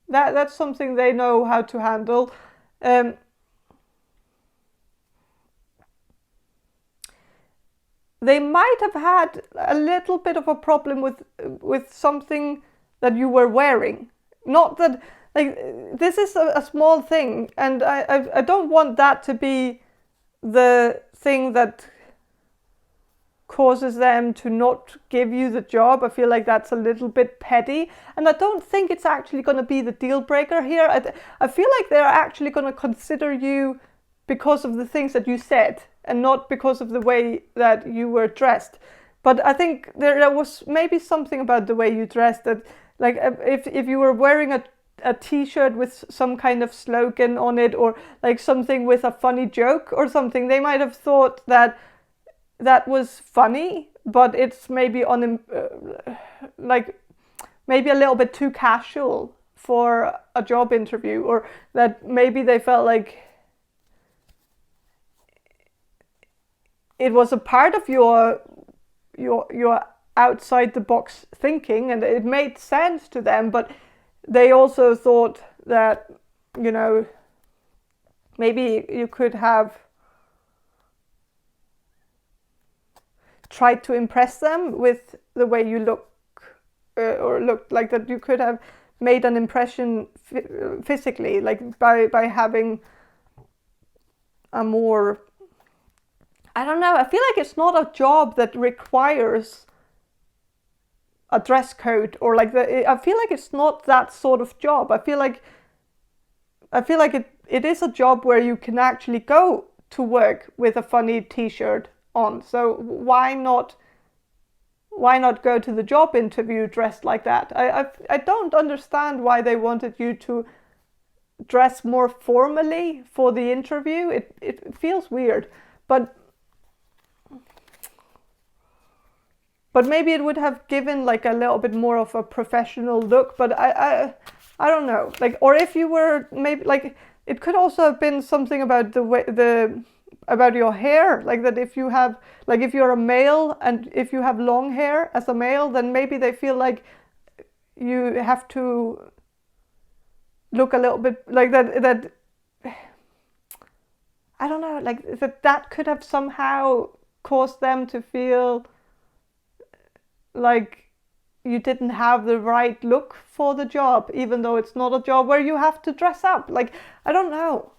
That's something they know how to handle. They might have had a little bit of a problem with something that you were wearing. Not that, like, this is a small thing, and I don't want that to be the thing that causes them to not give you the job. I feel like that's a little bit petty, and I don't think it's actually going to be the deal breaker here. I feel like they're actually going to consider you because of the things that you said, and not because of the way that you were dressed. But I think there was maybe something about the way you dressed that, like, if you were wearing a t-shirt with some kind of slogan on it, or like something with a funny joke or something, they might have thought that that was funny, but it's maybe like maybe a little bit too casual for a job interview, or that maybe they felt like it was a part of your outside the box thinking, and it made sense to them, but they also thought that, you know, maybe you could have tried to impress them with the way you look, or looked, like that you could have made an impression physically, like by having a more, I don't know, I feel like it's not a job that requires a dress code, or like I feel like it's not that sort of job. I feel like it is a job where you can actually go to work with a funny t-shirt on. So why not go to the job interview dressed like that? I don't understand why they wanted you to dress more formally for the interview. It feels weird, but maybe it would have given like a little bit more of a professional look. But I don't know, like, or if you were, maybe like, it could also have been something about the way about your hair, like that if you have, like, if you're a male and if you have long hair as a male, then maybe they feel like you have to look a little bit like that I don't know, like that could have somehow caused them to feel like you didn't have the right look for the job, even though it's not a job where you have to dress up. Like, I don't know.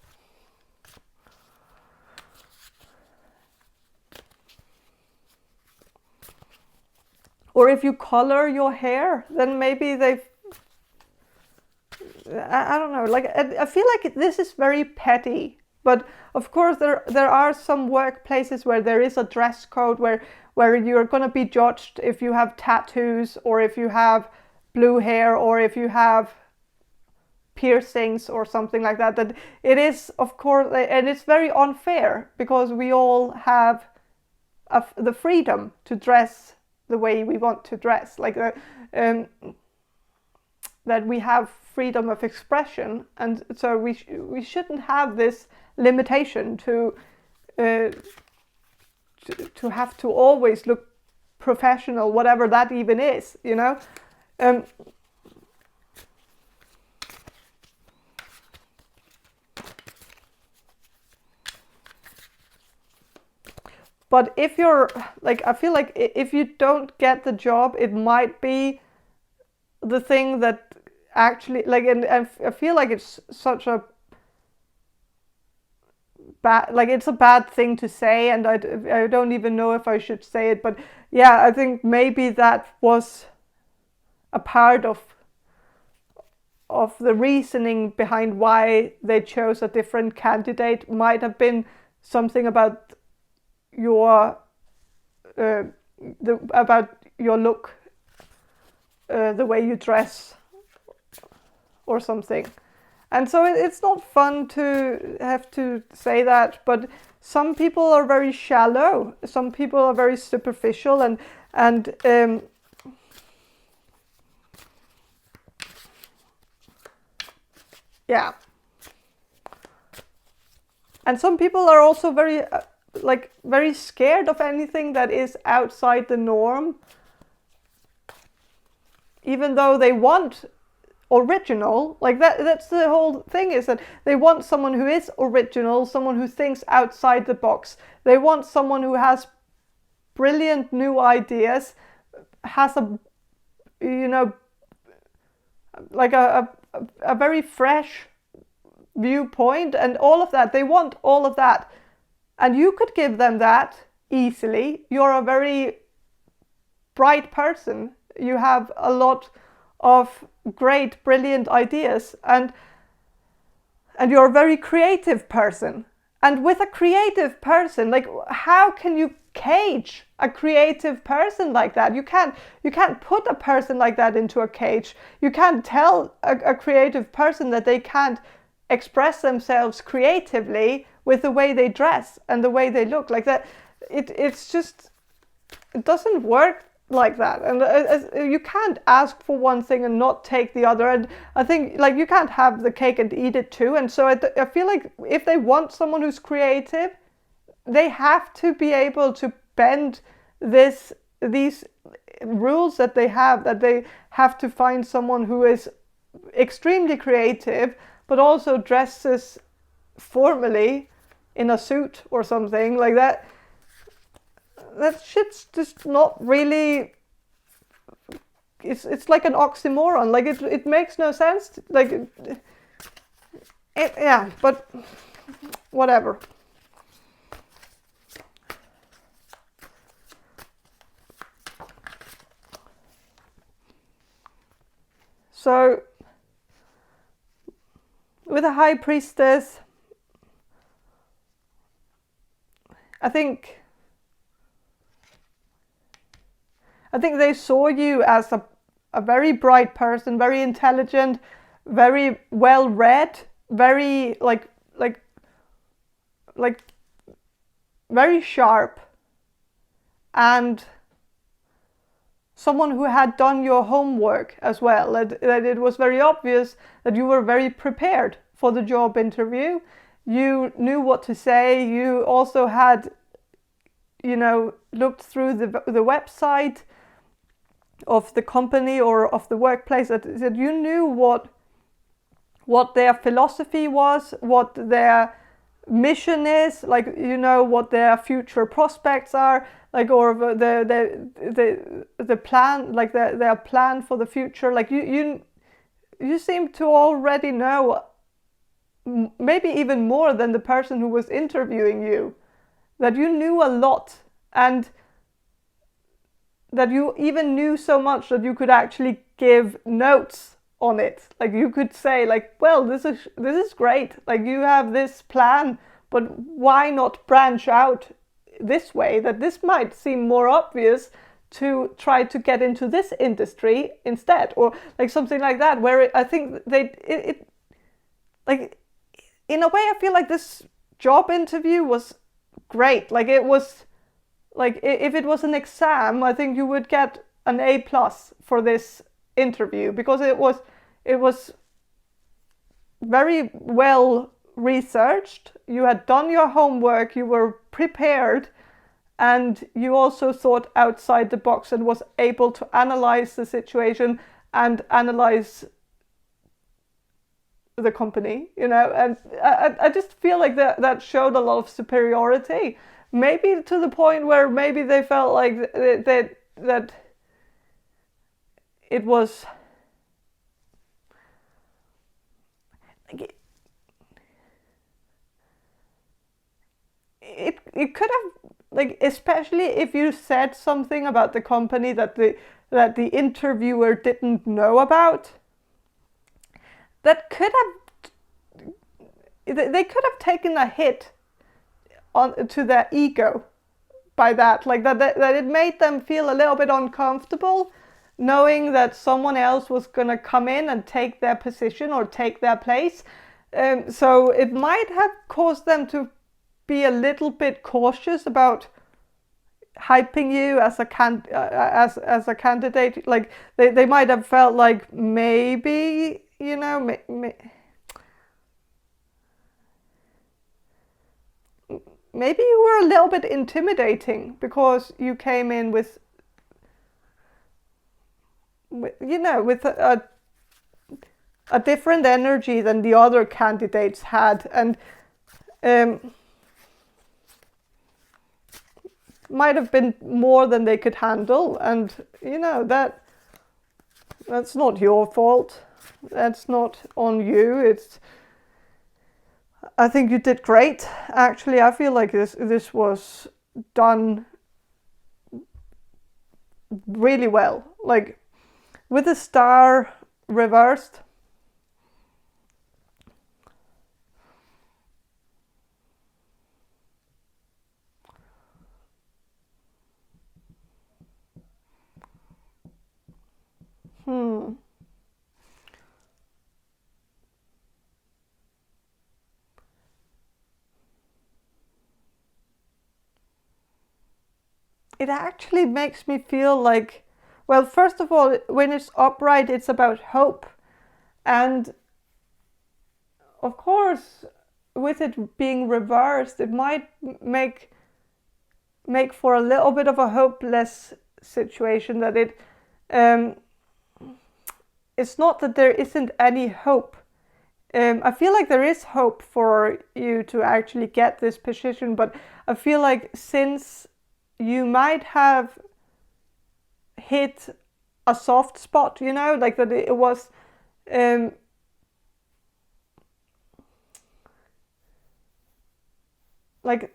Or if you color your hair, then maybe I don't know, like, I feel like this is very petty. But of course there are some workplaces where there is a dress code, where you're going to be judged if you have tattoos, or if you have blue hair, or if you have piercings or something like that. That it is, of course, and it's very unfair, because we all have the freedom to dress the way we want to dress, like that we have freedom of expression, and so we shouldn't have this limitation to have to always look professional, whatever that even is, you know. But if you're, like, I feel like if you don't get the job, it might be the thing that actually, like, and I feel like it's such a bad, like, it's a bad thing to say, and I don't even know if I should say it, but yeah, I think maybe that was a part of the reasoning behind why they chose a different candidate. Might have been something about your about your look, the way you dress or something. And so it's not fun to have to say that, but some people are very shallow, some people are very superficial, and yeah. And some people are also very like very scared of anything that is outside the norm, even though they want original. Like that's the whole thing, is that they want someone who is original, someone who thinks outside the box. They want someone who has brilliant new ideas, has a, you know, like a very fresh viewpoint and all of that. They want all of that, and you could give them that easily. You're a very bright person, you have a lot of great brilliant ideas, and you're a very creative person. And with a creative person, like, how can you cage a creative person like that? You can't put a person like that into a cage. You can't tell a creative person that they can't express themselves creatively with the way they dress and the way they look. Like that, it's just, it doesn't work like that. And you can't ask for one thing and not take the other. And I think, like, you can't have the cake and eat it too. And so I feel like if they want someone who's creative, they have to be able to bend these rules that they have, that they have to find someone who is extremely creative but also dresses formally in a suit or something like that. That shit's just not really, it's like an oxymoron. Like it makes no sense. Like yeah, but whatever. So with a High Priestess, I think they saw you as a very bright person, very intelligent, very well read, very like very sharp, and someone who had done your homework as well. That it was very obvious that you were very prepared for the job interview. You knew what to say. You also had, you know, looked through the website of the company or of the workplace, that you knew what their philosophy was, what their mission is, like, you know, what their future prospects are, like, or the plan, like their plan for the future. Like you seem to already know, maybe even more than the person who was interviewing you, that you knew a lot, and that you even knew so much that you could actually give notes on it. Like you could say, like, well, this is great, like you have this plan, but why not branch out this way, that this might seem more obvious to try to get into this industry instead, or like something like that, where I think it like, in a way, I feel like this job interview was great. Like it was, like if it was an exam, I think you would get an A+ for this interview, because it was very well researched. You had done your homework, you were prepared, and you also thought outside the box and was able to analyze the situation and analyze the company, you know. And I just feel like that showed a lot of superiority, maybe to the point where maybe they felt like that it was, it could have, like, especially if you said something about the company that the interviewer didn't know about, that could have, they could have taken a hit on to their ego by that, like that it made them feel a little bit uncomfortable knowing that someone else was going to come in and take their position or take their place. So it might have caused them to be a little bit cautious about hyping you as a candidate. Like they might have felt like maybe, you know, maybe you were a little bit intimidating because you came in with you know, with a different energy than the other candidates had, and might have been more than they could handle. And you know, that's not your fault. That's not on you. I think you did great. Actually, I feel like this was done really well. Like, with the star reversed, it actually makes me feel like, well, first of all, when it's upright, it's about hope. And of course, with it being reversed, it might make for a little bit of a hopeless situation, that it's not that there isn't any hope. I feel like there is hope for you to actually get this position, but I feel like since you might have hit a soft spot, you know, like that it was like,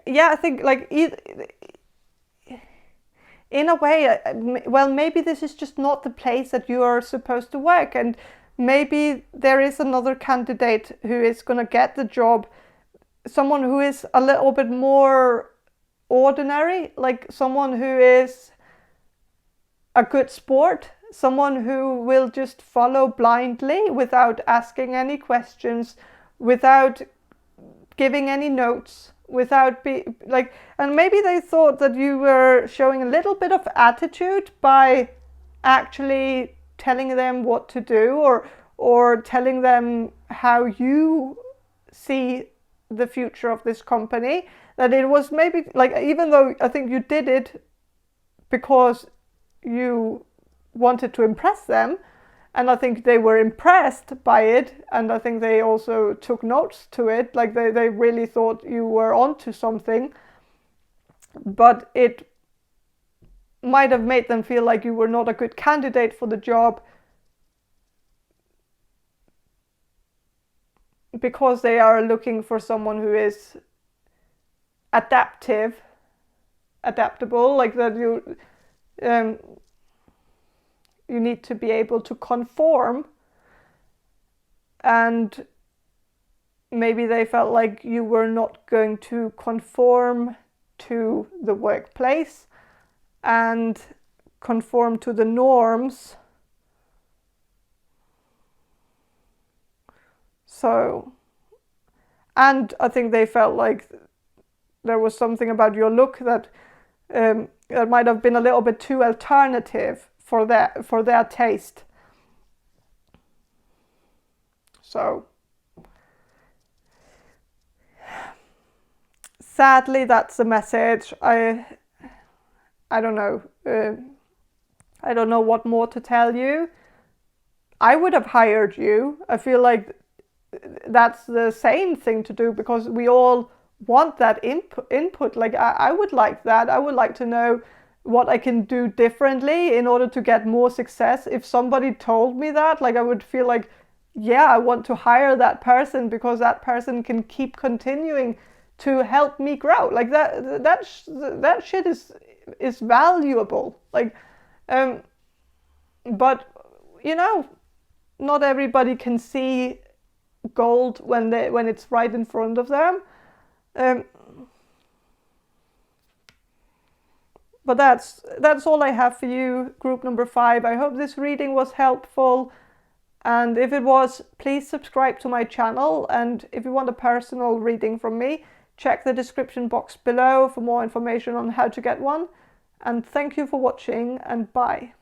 yeah, I think like in a way, well, maybe this is just not the place that you are supposed to work, and maybe there is another candidate who is going to get the job, someone who is a little bit more ordinary, like someone who is a good sport, someone who will just follow blindly without asking any questions, without giving any notes, without and maybe they thought that you were showing a little bit of attitude by actually telling them what to do, or telling them how you see the future of this company. That it was maybe like, even though I think you did it because you wanted to impress them, and I think they were impressed by it, and I think they also took notes to it, like they really thought you were onto something, but it might have made them feel like you were not a good candidate for the job because they are looking for someone who is adaptable, like that you need to be able to conform, and maybe they felt like you were not going to conform to the workplace and conform to the norms. So, and I think they felt like there was something about your look that that might have been a little bit too alternative for their taste. So sadly, that's the message. I don't know. I don't know what more to tell you. I would have hired you. I feel like that's the sane thing to do, because we all want that input. Like I would like that. I would like to know what I can do differently in order to get more success. If somebody told me that, like, I would feel like, yeah, I want to hire that person because that person can keep continuing to help me grow. Like that shit is valuable. Like, but you know, not everybody can see gold when it's right in front of them. But that's all I have for you, group number 5. I hope this reading was helpful. And if it was, please subscribe to my channel. And if you want a personal reading from me, check the description box below for more information on how to get one. And thank you for watching, and bye.